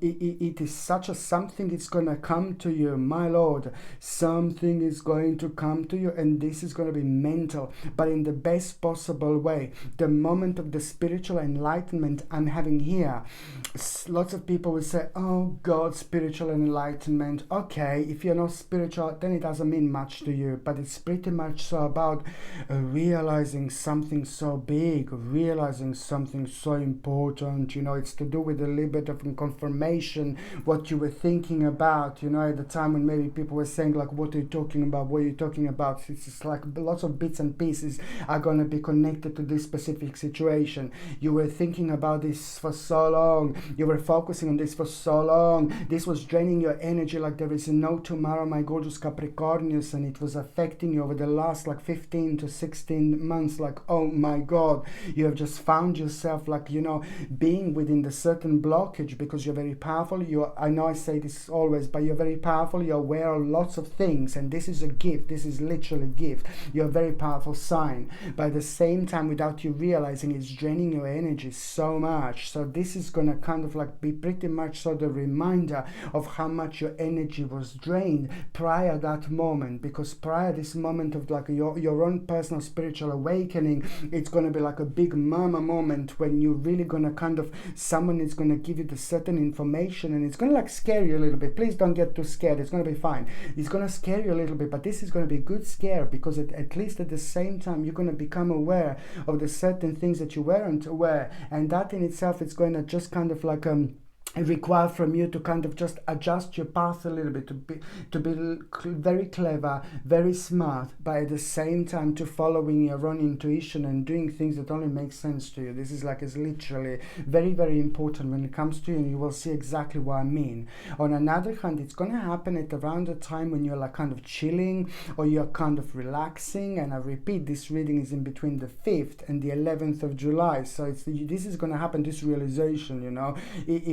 it is such a something is going to come to you, my Lord. Something is going to come to you, and this is going to be mental, but in the best possible way. The moment of the spiritual enlightenment I'm having here. Lots of people will say, oh God, spiritual enlightenment. Okay, if you're not spiritual, then it doesn't mean much to you, but it's pretty much so about realizing something so big, realizing something so important. It's to do with a little bit of confirmation, what you were thinking about, at the time when maybe people were saying like, what are you talking about, what are you talking about? It's just like lots of bits and pieces are going to be connected to this specific situation. You were thinking about this for so long, you were focusing on this for so long. This was draining your energy like there is no tomorrow, my gorgeous Capricornius, and it was affecting you over the last like 15 to 16 months. Like, oh my God, you have just found yourself like, you know, being within the certain blockage because you're very powerful. I know I say this always, but you're very powerful. You're aware of lots of things, and this is a gift. This is literally a gift. You're a very powerful sign. But at the same time, without you realizing, it's draining your energy so much. So this is gonna kind of like be pretty much so the reminder of how much your energy was drained prior that moment, because prior this moment of like your own personal spiritual awakening, it's gonna be like a big mama moment when you're really gonna kind of, someone is gonna give you the certain information, and it's gonna like scare you a little bit. Please don't get too scared. It's gonna be fine. It's gonna scare you a little bit, but this is gonna be a good scare, because at least at the same time you're gonna become aware of the certain things that you weren't aware, and that in itself is going to just kind of like require from you to kind of just adjust your path a little bit, to be very clever, very smart, but at the same time to following your own intuition and doing things that only make sense to you. This is like, is literally very, very important when it comes to you, and you will see exactly what I mean. On another hand, it's going to happen at around the time when you're like kind of chilling or you're kind of relaxing, and I repeat, this reading is in between the 5th and the 11th of July, so this is going to happen, this realization, you know,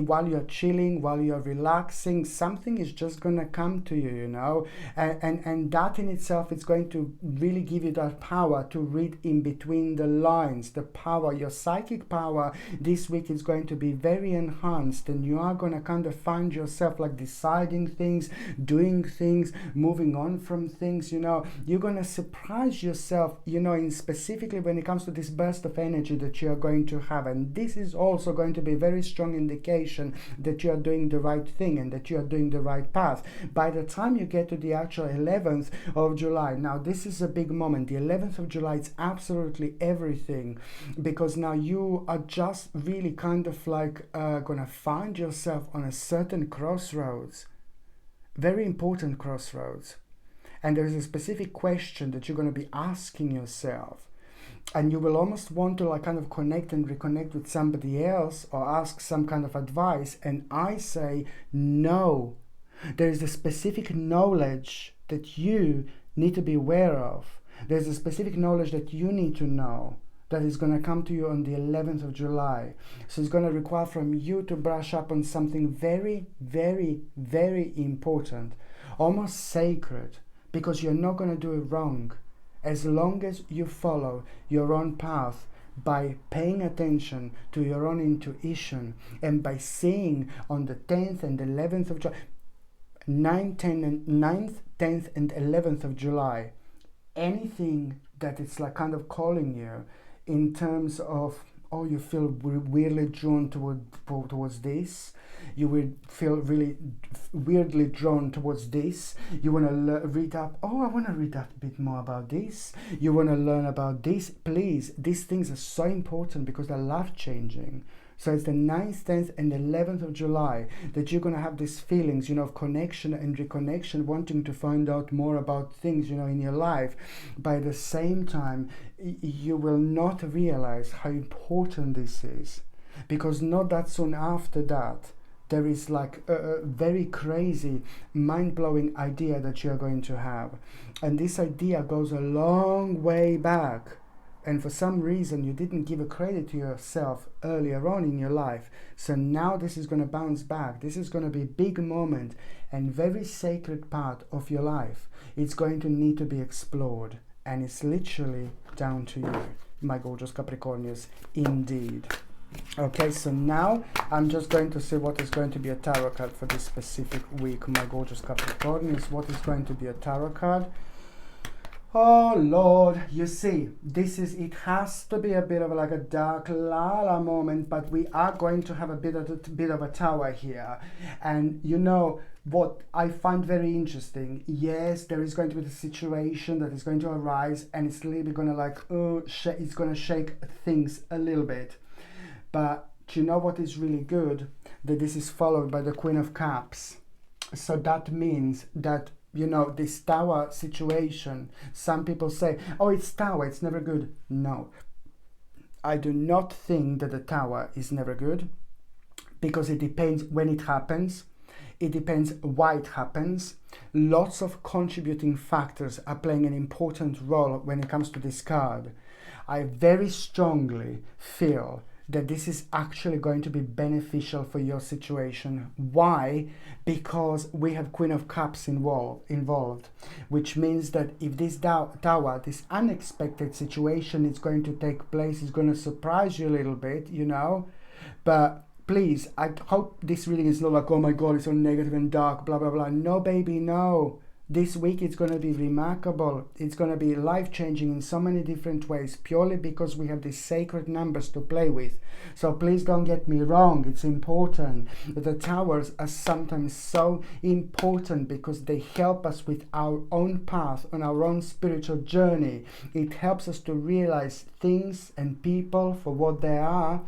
while you're chilling, while you're relaxing, something is just gonna come to you, you know, and that in itself is going to really give you that power to read in between the lines. The power, your psychic power this week is going to be very enhanced, and you are gonna kind of find yourself like deciding things, doing things, moving on from things, you know. You're gonna surprise yourself, you know, in specifically when it comes to this burst of energy that you are going to have, and this is also going to be a very strong indication that you are doing the right thing and that you are doing the right path. By the time you get to the actual 11th of July, now this is a big moment. The 11th of July is absolutely everything, because now you are just really kind of like gonna find yourself on a certain crossroads, very important crossroads, and there's a specific question that you're going to be asking yourself, and you will almost want to like kind of connect and reconnect with somebody else or ask some kind of advice. And I say no, there is a specific knowledge that you need to be aware of. There's a specific knowledge that you need to know that is going to come to you on the 11th of July. So it's going to require from you to brush up on something very, very, very important, almost sacred, because you're not going to do it wrong. As long as you follow your own path by paying attention to your own intuition, and by seeing on the 10th and 11th of July, 9th, 10th and 11th of July, anything that it's like kind of calling you in terms of, oh, you feel weirdly drawn towards this, you will feel really weirdly drawn towards this, you want to read up, oh, I want to read up a bit more about this, you want to learn about this, please, these things are so important because they're life-changing. So it's the 9th, 10th and 11th of July that you're going to have these feelings, you know, of connection and reconnection, wanting to find out more about things, you know, in your life. By the same time, you will not realize how important this is, because not that soon after that, there is like a very crazy, mind-blowing idea that you're going to have. And this idea goes a long way back. And for some reason, you didn't give a credit to yourself earlier on in your life. So now this is going to bounce back. This is going to be a big moment and very sacred part of your life. It's going to need to be explored. And it's literally down to you, my gorgeous Capricornius, indeed. Okay, so now I'm just going to say what is going to be a tarot card for this specific week, my gorgeous Capricornius. What is going to be a tarot card? Oh Lord, you see, it has to be a bit of like a dark Lala moment, but we are going to have a bit of a tower here. And you know what I find very interesting, yes, there is going to be the situation that is going to arise, and it's really going to like, it's going to shake things a little bit. But do you know what is really good? That this is followed by the Queen of Cups. So that means that, you know, this tower situation, some people say, oh, it's tower, it's never good. No, I do not think that the tower is never good. because it depends when it happens. It depends why it happens. Lots of contributing factors are playing an important role when it comes to this card. I very strongly feel that this is actually going to be beneficial for your situation. Why? Because we have Queen of Cups involved, which means that if this tower, this unexpected situation is going to take place, it's going to surprise you a little bit, you know, but please, I hope this reading is not like, oh my God, it's so negative and dark, blah, blah, blah. No, baby, no. This week it's going to be remarkable. It's going to be life-changing in so many different ways, purely because we have these sacred numbers to play with. So please don't get me wrong. It's important. The towers are sometimes so important because they help us with our own path on our own spiritual journey. It helps us to realize things and people for what they are.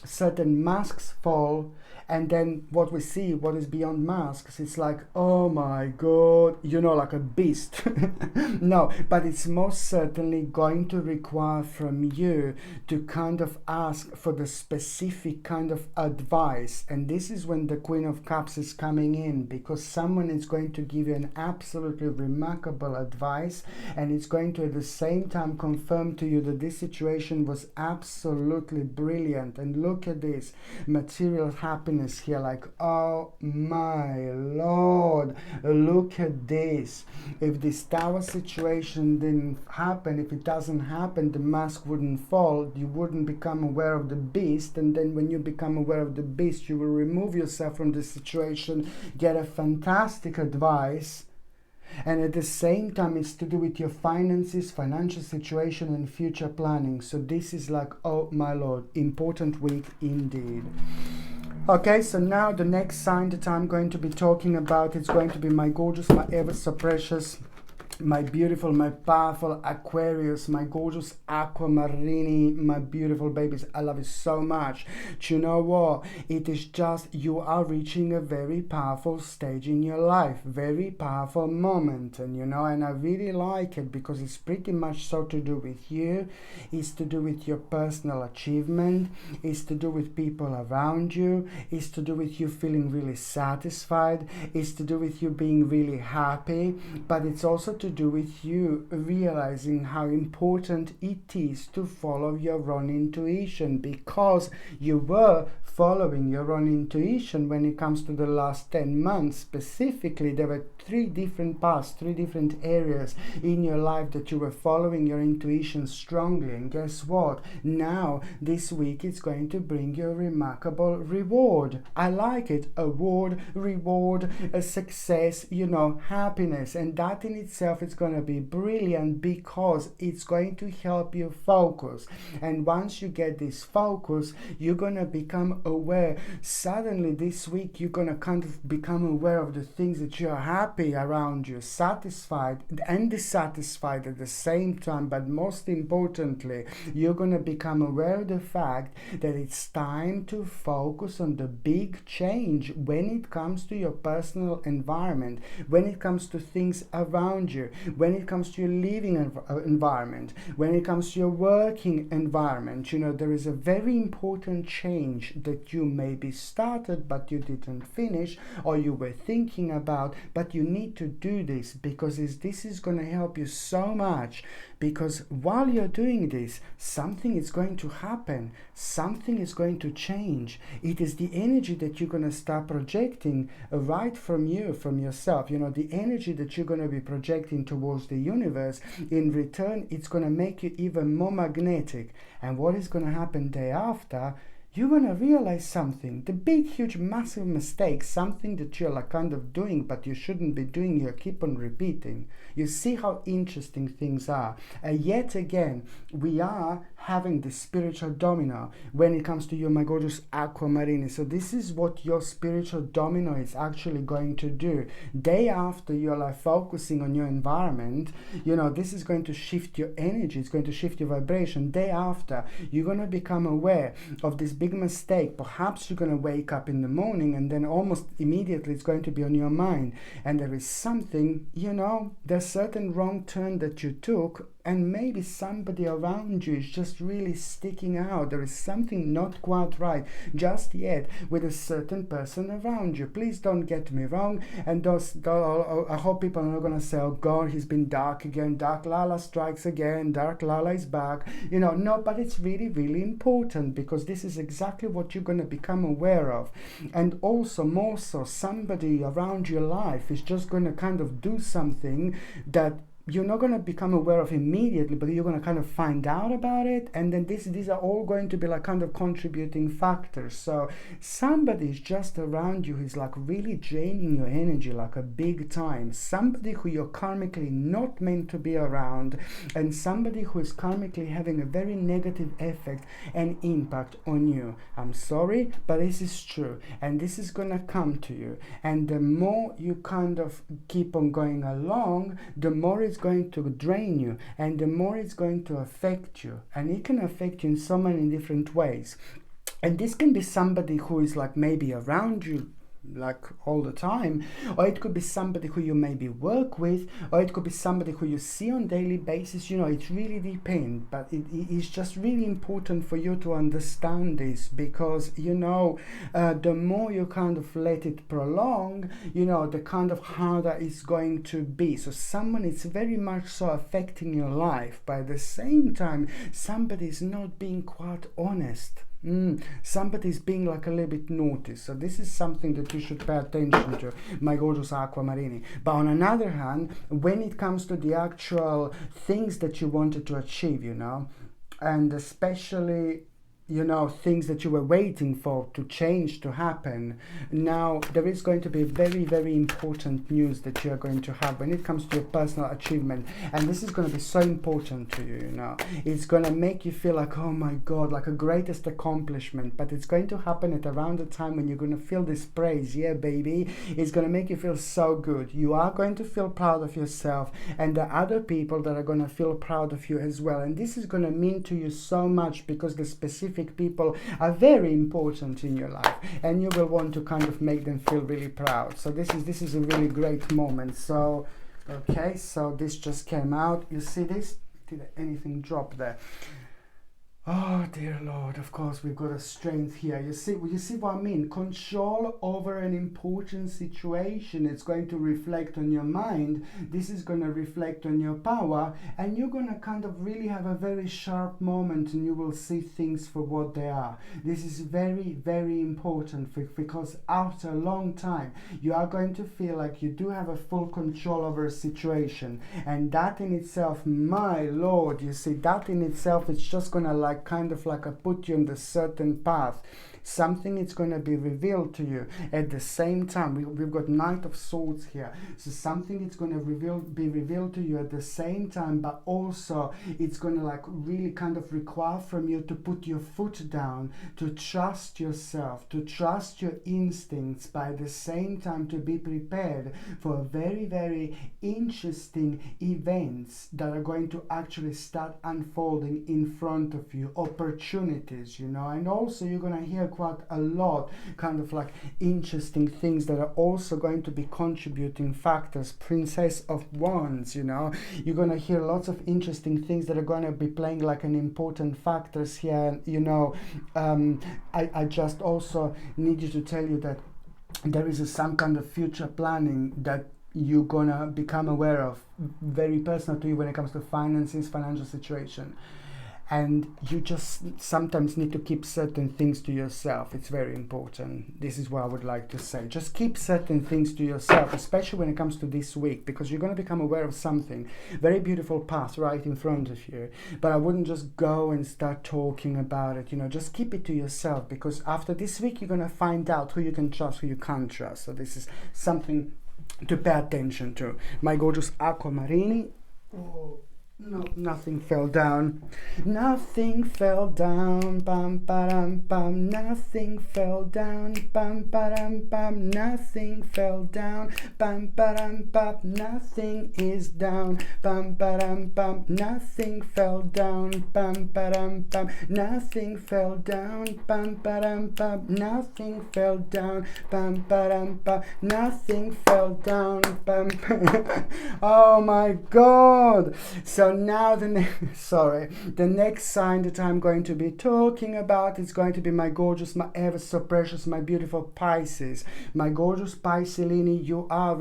Certain masks fall, and then what we see, what is beyond masks, it's like, oh my God, you know, like a beast. No, but it's most certainly going to require from you to kind of ask for the specific kind of advice. And this is when the Queen of Cups is coming in, because someone is going to give you an absolutely remarkable advice, and it's going to at the same time confirm to you that this situation was absolutely brilliant. And look at this material happiness here, like, oh my Lord, look at this. If this tower situation didn't happen, if it doesn't happen, the mask wouldn't fall, you wouldn't become aware of the beast, and then when you become aware of the beast, you will remove yourself from the situation, get a fantastic advice. And at the same time, it's to do with your finances, financial situation, and future planning. So this is like, oh my Lord, important week indeed. Okay, so now the next sign that I'm going to be talking about, it's going to be my gorgeous, my ever so precious, my beautiful, my powerful Aquarius, my gorgeous Aquamarini, my beautiful babies. I love you so much. Do you know what? It is just, you are reaching a very powerful stage in your life, very powerful moment, and you know, and I really like it because it's pretty much so to do with you. It's to do with your personal achievement. It's to do with people around you. It's to do with you feeling really satisfied. It's to do with you being really happy, but it's also to do with you realizing how important it is to follow your own intuition, because you were following your own intuition when it comes to the last 10 months. Specifically, there were 3 different paths, 3 different areas in your life that you were following your intuition strongly. And guess what? Now, this week, it's going to bring you a remarkable reward. I like it. Award, reward, a success, you know, happiness. And that in itself is going to be brilliant because it's going to help you focus. And once you get this focus, you're going to become aware. Suddenly this week, you're going to kind of become aware of the things that you're happy around you, satisfied and dissatisfied at the same time. But most importantly, you're going to become aware of the fact that it's time to focus on the big change when it comes to your personal environment, when it comes to things around you, when it comes to your living environment, when it comes to your working environment. You know, there is a very important change that you maybe started but you didn't finish, or you were thinking about, but you need to do this because this is going to help you so much. Because while you're doing this, something is going to happen, something is going to change. It is the energy that you're going to start projecting right from you, from yourself. You know, the energy that you're going to be projecting towards the universe. In return, it's going to make you even more magnetic. And what is going to happen day after? You're going to realize something, the big, huge, massive mistake, something that you're like kind of doing, but you shouldn't be doing, you keep on repeating. You see how interesting things are. And yet again, we are having the spiritual domino when it comes to you, my gorgeous Aquamarini. So this is what your spiritual domino is actually going to do. Day after you're like focusing on your environment, you know, this is going to shift your energy, it's going to shift your vibration. Day after, you're going to become aware of this big mistake. Perhaps you're going to wake up in the morning and then almost immediately it's going to be on your mind. And there is something, you know, there's certain wrong turn that you took, and maybe somebody around you is just just really sticking out. There is something not quite right just yet with a certain person around you. Please don't get me wrong, and I hope people are not going to say, oh God, he's been dark again, Dark Lala strikes again, Dark Lala is back. No, but it's really, really important, because this is exactly what you're going to become aware of. And also, more so, somebody around your life is just going to kind of do something that you're not going to become aware of immediately, but you're going to kind of find out about it, and then these are all going to be like kind of contributing factors. So somebody is just around you who's like really draining your energy like a big time, somebody who you're karmically not meant to be around, and somebody who is karmically having a very negative effect and impact on you. I'm sorry, but this is true, and this is going to come to you, and the more you kind of keep on going along, the more it's going to drain you, and the more it's going to affect you, and it can affect you in so many different ways. And this can be somebody who is like maybe around you like all the time, or it could be somebody who you maybe work with, or it could be somebody who you see on daily basis. It really depends, but it is just really important for you to understand this, because the more you kind of let it prolong, the kind of harder it's going to be. So someone is very much so affecting your life, but at the same time somebody is not being quite honest. Somebody's being like a little bit naughty. So this is something that you should pay attention to, my gorgeous Aquamarini. But on another hand, when it comes to the actual things that you wanted to achieve, and especially things that you were waiting for to change, to happen, now there is going to be very, very important news that you are going to have when it comes to your personal achievement. And this is going to be so important to you. It's going to make you feel like, oh my God, like a greatest accomplishment. But it's going to happen at around the time when you're going to feel this praise. Yeah, baby, it's going to make you feel so good. You are going to feel proud of yourself, and the other people that are going to feel proud of you as well. And this is going to mean to you so much, because the specific people are very important in your life, and you will want to kind of make them feel really proud. So this is a really great moment. So okay, so this just came out. You see this? Did anything drop there? Oh dear Lord, of course we've got a strength here. You see what I mean? Control over an important situation. It's going to reflect on your mind. This is going to reflect on your power, and you're going to kind of really have a very sharp moment, and you will see things for what they are. This is very, very important, because after a long time you are going to feel like you do have a full control over a situation, and that in itself, my Lord, that in itself, it's just going to kind of put you on the certain path. Something is going to be revealed to you at the same time. We've got Knight of Swords here, so something is going to be revealed to you at the same time, but also it's going to really kind of require from you to put your foot down, to trust yourself, to trust your instincts, but at the same time to be prepared for very, very interesting events that are going to actually start unfolding in front of you, opportunities, and also you're going to hear quite a lot kind of interesting things that are also going to be contributing factors. Princess of Wands, you're going to hear lots of interesting things that are going to be playing an important factors here. I just also need you to tell you that there is some kind of future planning that you're gonna become aware of, very personal to you when it comes to finances, financial situation. And you just sometimes need to keep certain things to yourself. It's very important. This is what I would like to say. Just keep certain things to yourself, especially when it comes to this week, because you're going to become aware of something. Very beautiful path right in front of you. But I wouldn't just go and start talking about it. Just keep it to yourself, because after this week, you're going to find out who you can trust, who you can't trust. So this is something to pay attention to. My gorgeous Aquamarini. Oh. No, nothing fell down. Nothing fell down. Bam, ba-dum, bam. Nothing fell down. Bam, ba-dum, bam. Nothing fell down. Bam, ba-dum, bam. Nothing is down. Bam, ba-dum, bam. Nothing fell down. Bam, ba-dum, bam. Nothing fell down. Bam, ba-dum, bam. Nothing fell down. Bam, ba-dum, bam. Nothing fell down. Bam. Oh my God. So So now the next sign that I'm going to be talking about is going to be my gorgeous, my ever so precious, my beautiful Pisces. My gorgeous Piscelini, you are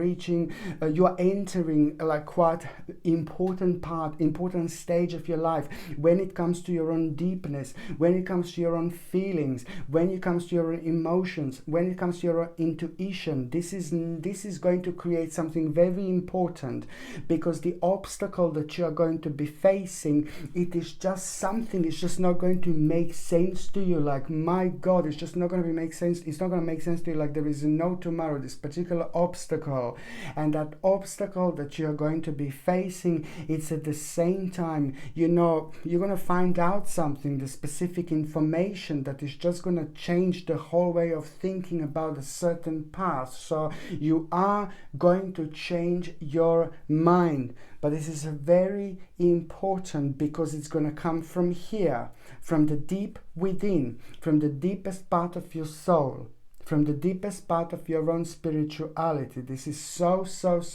entering like quite important stage of your life when it comes to your own deepness, when it comes to your own feelings, when it comes to your own emotions, when it comes to your own intuition. This is going to create something very important, because the obstacle that you are going to be facing, it is just something, it's just not going to make sense to you. Like, my God, it's just not going to make sense. It's not going to make sense to you. Like, there is no tomorrow, this particular obstacle. And that obstacle that you are going to be facing, it's at the same time, you're going to find out something, the specific information that is just going to change the whole way of thinking about a certain path. So you are going to change your mind. But this is very important, because it's going to come from here, from the deep within, from the deepest part of your soul, from the deepest part of your own spirituality. This is so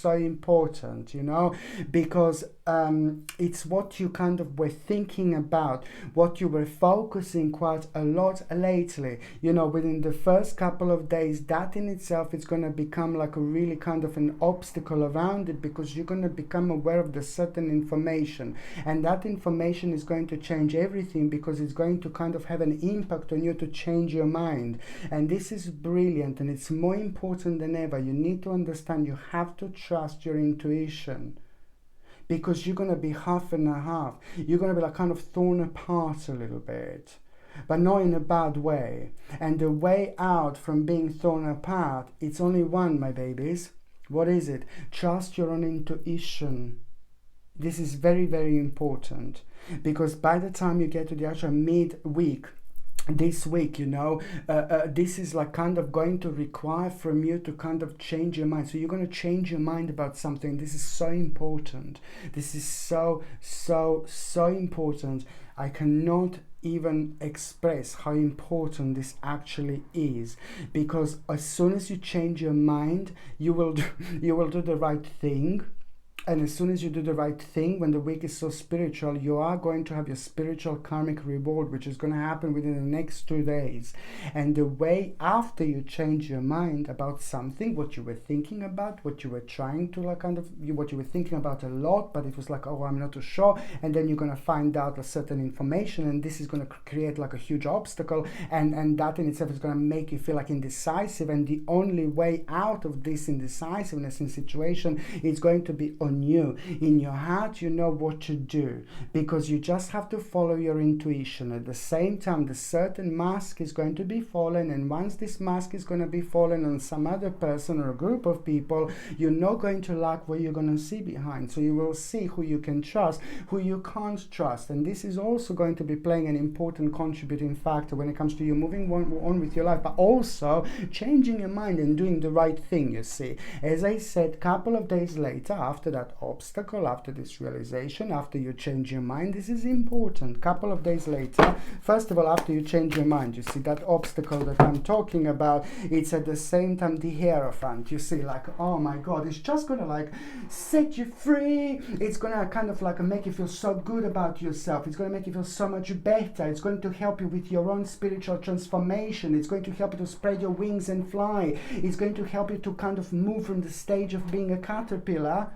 important, because it's what you kind of were thinking about, what you were focusing quite a lot lately. Within the first couple of days, that in itself is going to become like a really kind of an obstacle around it, because you're going to become aware of the certain information, and that information is going to change everything, because it's going to kind of have an impact on you to change your mind. And this is brilliant, and it's more important than ever. You need to understand, you have to trust your intuition, because you're going to be half and a half. You're going to be like kind of torn apart a little bit, but not in a bad way. And the way out from being torn apart, it's only one, my babies. What is it? Trust your own intuition. This is very, very important, because by the time you get to the actual midweek, this week, this is like kind of going to require from you to kind of change your mind. So you're going to change your mind about something. This is so important. This is so important. I cannot even express how important this actually is, because as soon as you change your mind, you will do the right thing. And as soon as you do the right thing, when the week is so spiritual, you are going to have your spiritual karmic reward, which is going to happen within the next 2 days. And the way after you change your mind about something, what you were thinking about, what you were trying to what you were thinking about a lot, but it was like, oh, I'm not too sure. And then you're going to find out a certain information, and this is going to create like a huge obstacle. And that in itself is going to make you feel like indecisive. And the only way out of this indecisiveness in situation is going to be on you. In your heart, you know what to do, because you just have to follow your intuition. At the same time, the certain mask is going to be fallen, and once this mask is going to be fallen on some other person or a group of people, you're not going to like what you're going to see behind. So you will see who you can trust, who you can't trust. And this is also going to be playing an important contributing factor when it comes to you moving on with your life, but also changing your mind and doing the right thing, you see. As I said, a couple of days later, after that obstacle, after this realization, after you change your mind, this is important. Couple of days later, first of all, after you change your mind, you see that obstacle that I'm talking about, it's at the same time the Hierophant. You see, like, oh my God, it's just gonna like set you free. It's gonna kind of like make you feel so good about yourself. It's gonna make you feel so much better. It's going to help you with your own spiritual transformation. It's going to help you to spread your wings and fly. It's going to help you to kind of move from the stage of being a caterpillar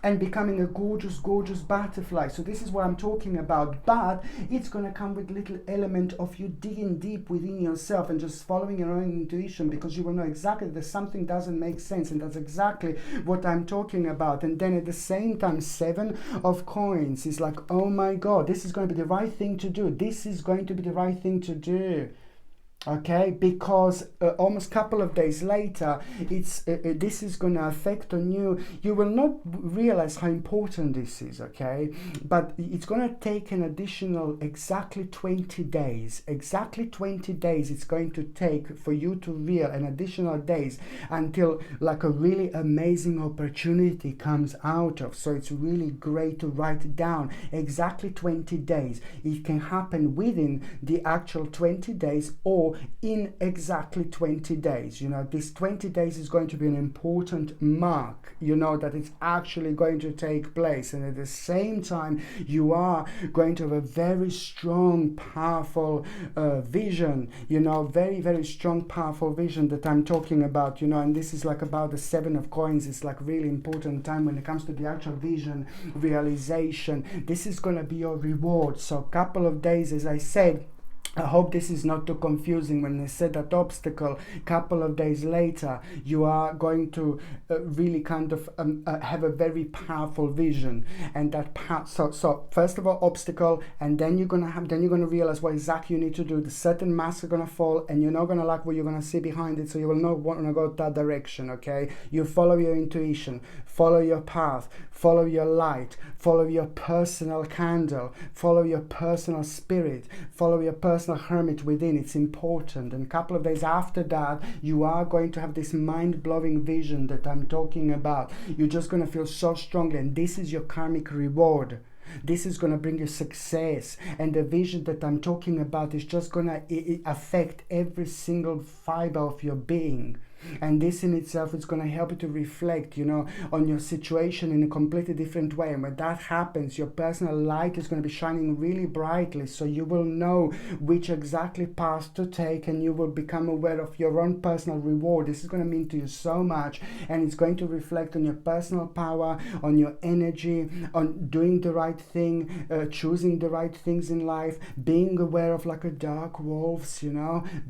and becoming a gorgeous butterfly. So this is what I'm talking about, but it's going to come with little element of you digging deep within yourself and just following your own intuition, because you will know exactly that something doesn't make sense, and that's exactly what I'm talking about. And then at the same time, 7 of coins is like, oh my God, this is going to be the right thing to do. This is going to be the right thing to do. Okay, because almost a couple of days later, this is going to affect on you. You will not realize how important this is, okay? But it's going to take an additional exactly 20 days. Exactly 20 days it's going to take for you to realize, an additional days, until like a really amazing opportunity comes out of. So it's really great to write it down. Exactly 20 days. It can happen within the actual 20 days, or for in exactly 20 days. This 20 days is going to be an important mark, that it's actually going to take place. And at the same time, you are going to have a very strong, powerful vision, very, very strong, powerful vision that I'm talking about, and this is like about the Seven of Coins. It's like really important time when it comes to the actual vision realization. This is going to be your reward. So a couple of days, as I said, I hope this is not too confusing. When I said that obstacle, couple of days later, you are going to really kind of have a very powerful vision, and that so first of all obstacle, and then you're gonna realize what exactly you need to do. The certain masks are gonna fall, and you're not gonna like what you're gonna see behind it, so you will not want to go that direction. Okay, you follow your intuition, follow your path, follow your light, follow your personal candle, follow your personal spirit, follow your personal hermit within. It's important. And a couple of days after that, you are going to have this mind-blowing vision that I'm talking about. You're just going to feel so strongly, and this is your karmic reward. This is going to bring you success, and the vision that I'm talking about is just going to affect every single fiber of your being. And this in itself is going to help you to reflect, on your situation in a completely different way. And when that happens, your personal light is going to be shining really brightly, so you will know which exactly path to take, and you will become aware of your own personal reward. This is going to mean to you so much, and it's going to reflect on your personal power, on your energy, on doing the right thing, choosing the right things in life, being aware of like a dark wolves,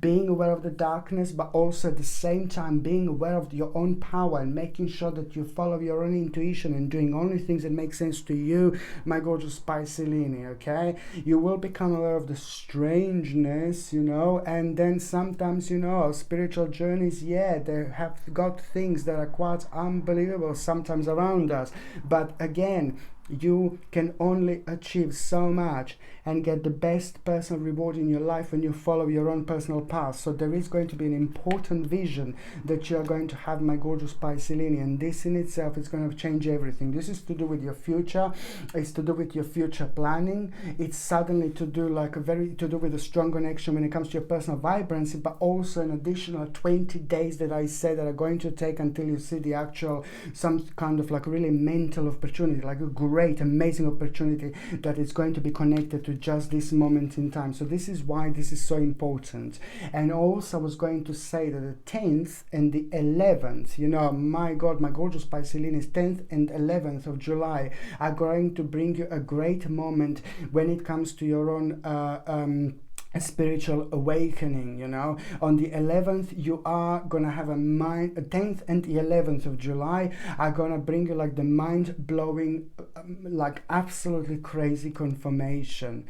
being aware of the darkness, but also at the same time being aware of your own power and making sure that you follow your own intuition and doing only things that make sense to you, my gorgeous Pisceline. Okay, you will become aware of the strangeness, and then sometimes, spiritual journeys, they have got things that are quite unbelievable sometimes around us, but again, you can only achieve so much and get the best personal reward in your life when you follow your own personal path. So there is going to be an important vision that you are going to have, my gorgeous Pisceline, and this in itself is going to change everything. This is to do with your future. It's to do with your future planning. It's suddenly to do with a strong connection when it comes to your personal vibrancy, but also an additional 20 days that I said that are going to take until you see the actual, some kind of like really mental opportunity, like a great, amazing opportunity that is going to be connected to just this moment in time. So this is why this is so important. And also I was going to say that the 10th and the 11th, my God, my gorgeous Pisceline, 10th and 11th of July are going to bring you a great moment when it comes to your own a spiritual awakening. On the 11th you are gonna have a 10th and the 11th of July are gonna bring you like the mind-blowing, like absolutely crazy confirmation.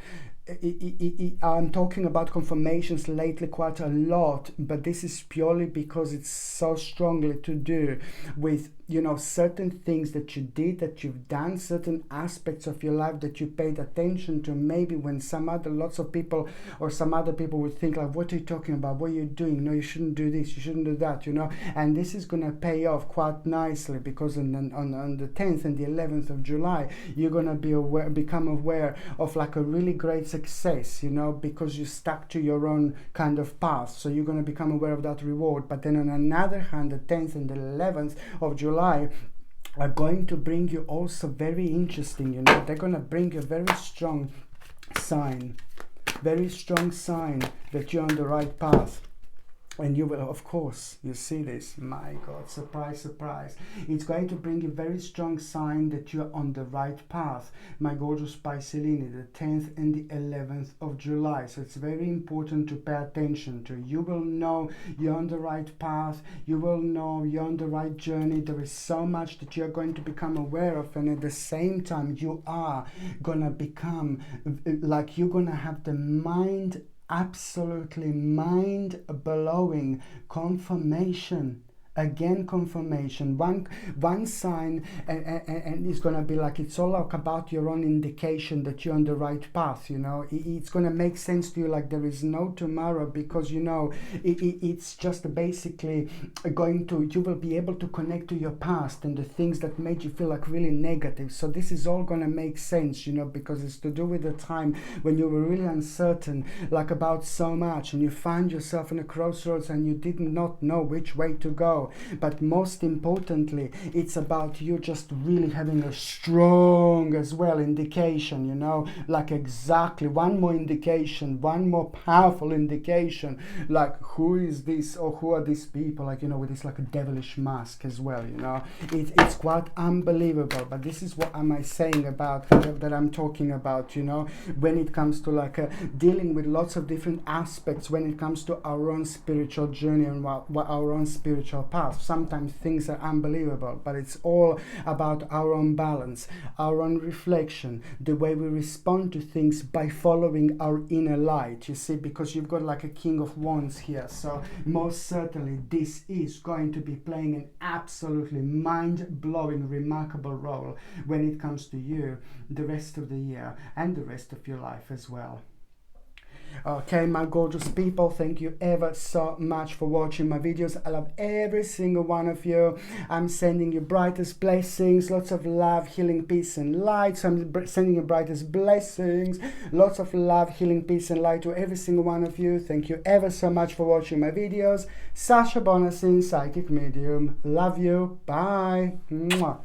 I'm talking about confirmations lately quite a lot, but this is purely because it's so strongly to do with certain things that you did, that you've done, certain aspects of your life that you paid attention to, maybe when lots of people or some other people would think like, what are you talking about, what are you doing, no, you shouldn't do this, you shouldn't do that, and this is going to pay off quite nicely, because on the 10th and the 11th of July you're going to become aware of like a really great success, because you stuck to your own kind of path, so you're going to become aware of that reward. But then on another hand, the 10th and the 11th of July are going to bring you also very interesting, they're going to bring you a very strong sign that you're on the right path. And you will, of course, you see this, my God, surprise, surprise. It's going to bring a very strong sign that you're on the right path, my gorgeous Pisceline, the 10th and the 11th of July. So it's very important to pay attention to. You will know you're on the right path. You will know you're on the right journey. There is so much that you're going to become aware of. And at the same time, you are going to become, like you're going to have the absolutely mind-blowing confirmation again confirmation, one sign, and it's going to be like, it's all like about your own indication that you're on the right path. You know, it's going to make sense to you, like there is no tomorrow, because you know it's just basically going to, you will be able to connect to your past and the things that made you feel like really negative. So this is all going to make sense, you know, because it's to do with the time when you were really uncertain, like about so much, and you find yourself in a crossroads and you did not know which way to go. But most importantly, it's about you just really having a strong as well indication, you know, like exactly one more indication, one more powerful indication, like who is this, or who are these people, like, you know, with this like a devilish mask as well, you know. It's quite unbelievable. But this is what am I saying about that I'm talking about, you know, when it comes to like dealing with lots of different aspects when it comes to our own spiritual journey and what our own spiritual path. Sometimes things are unbelievable, but it's all about our own balance, our own reflection, the way we respond to things by following our inner light, you see, because you've got like a King of Wands here. So most certainly this is going to be playing an absolutely mind-blowing, remarkable role when it comes to you the rest of the year and the rest of your life as well. Okay, my gorgeous people, thank you ever so much for watching my videos. I love every single one of you. I'm sending you brightest blessings, lots of love, healing, peace and light. So I'm sending you brightest blessings, lots of love, healing, peace and light to every single one of you. Thank you ever so much for watching my videos. Sasha Bonasin, Psychic Medium. Love you. Bye. Mwah.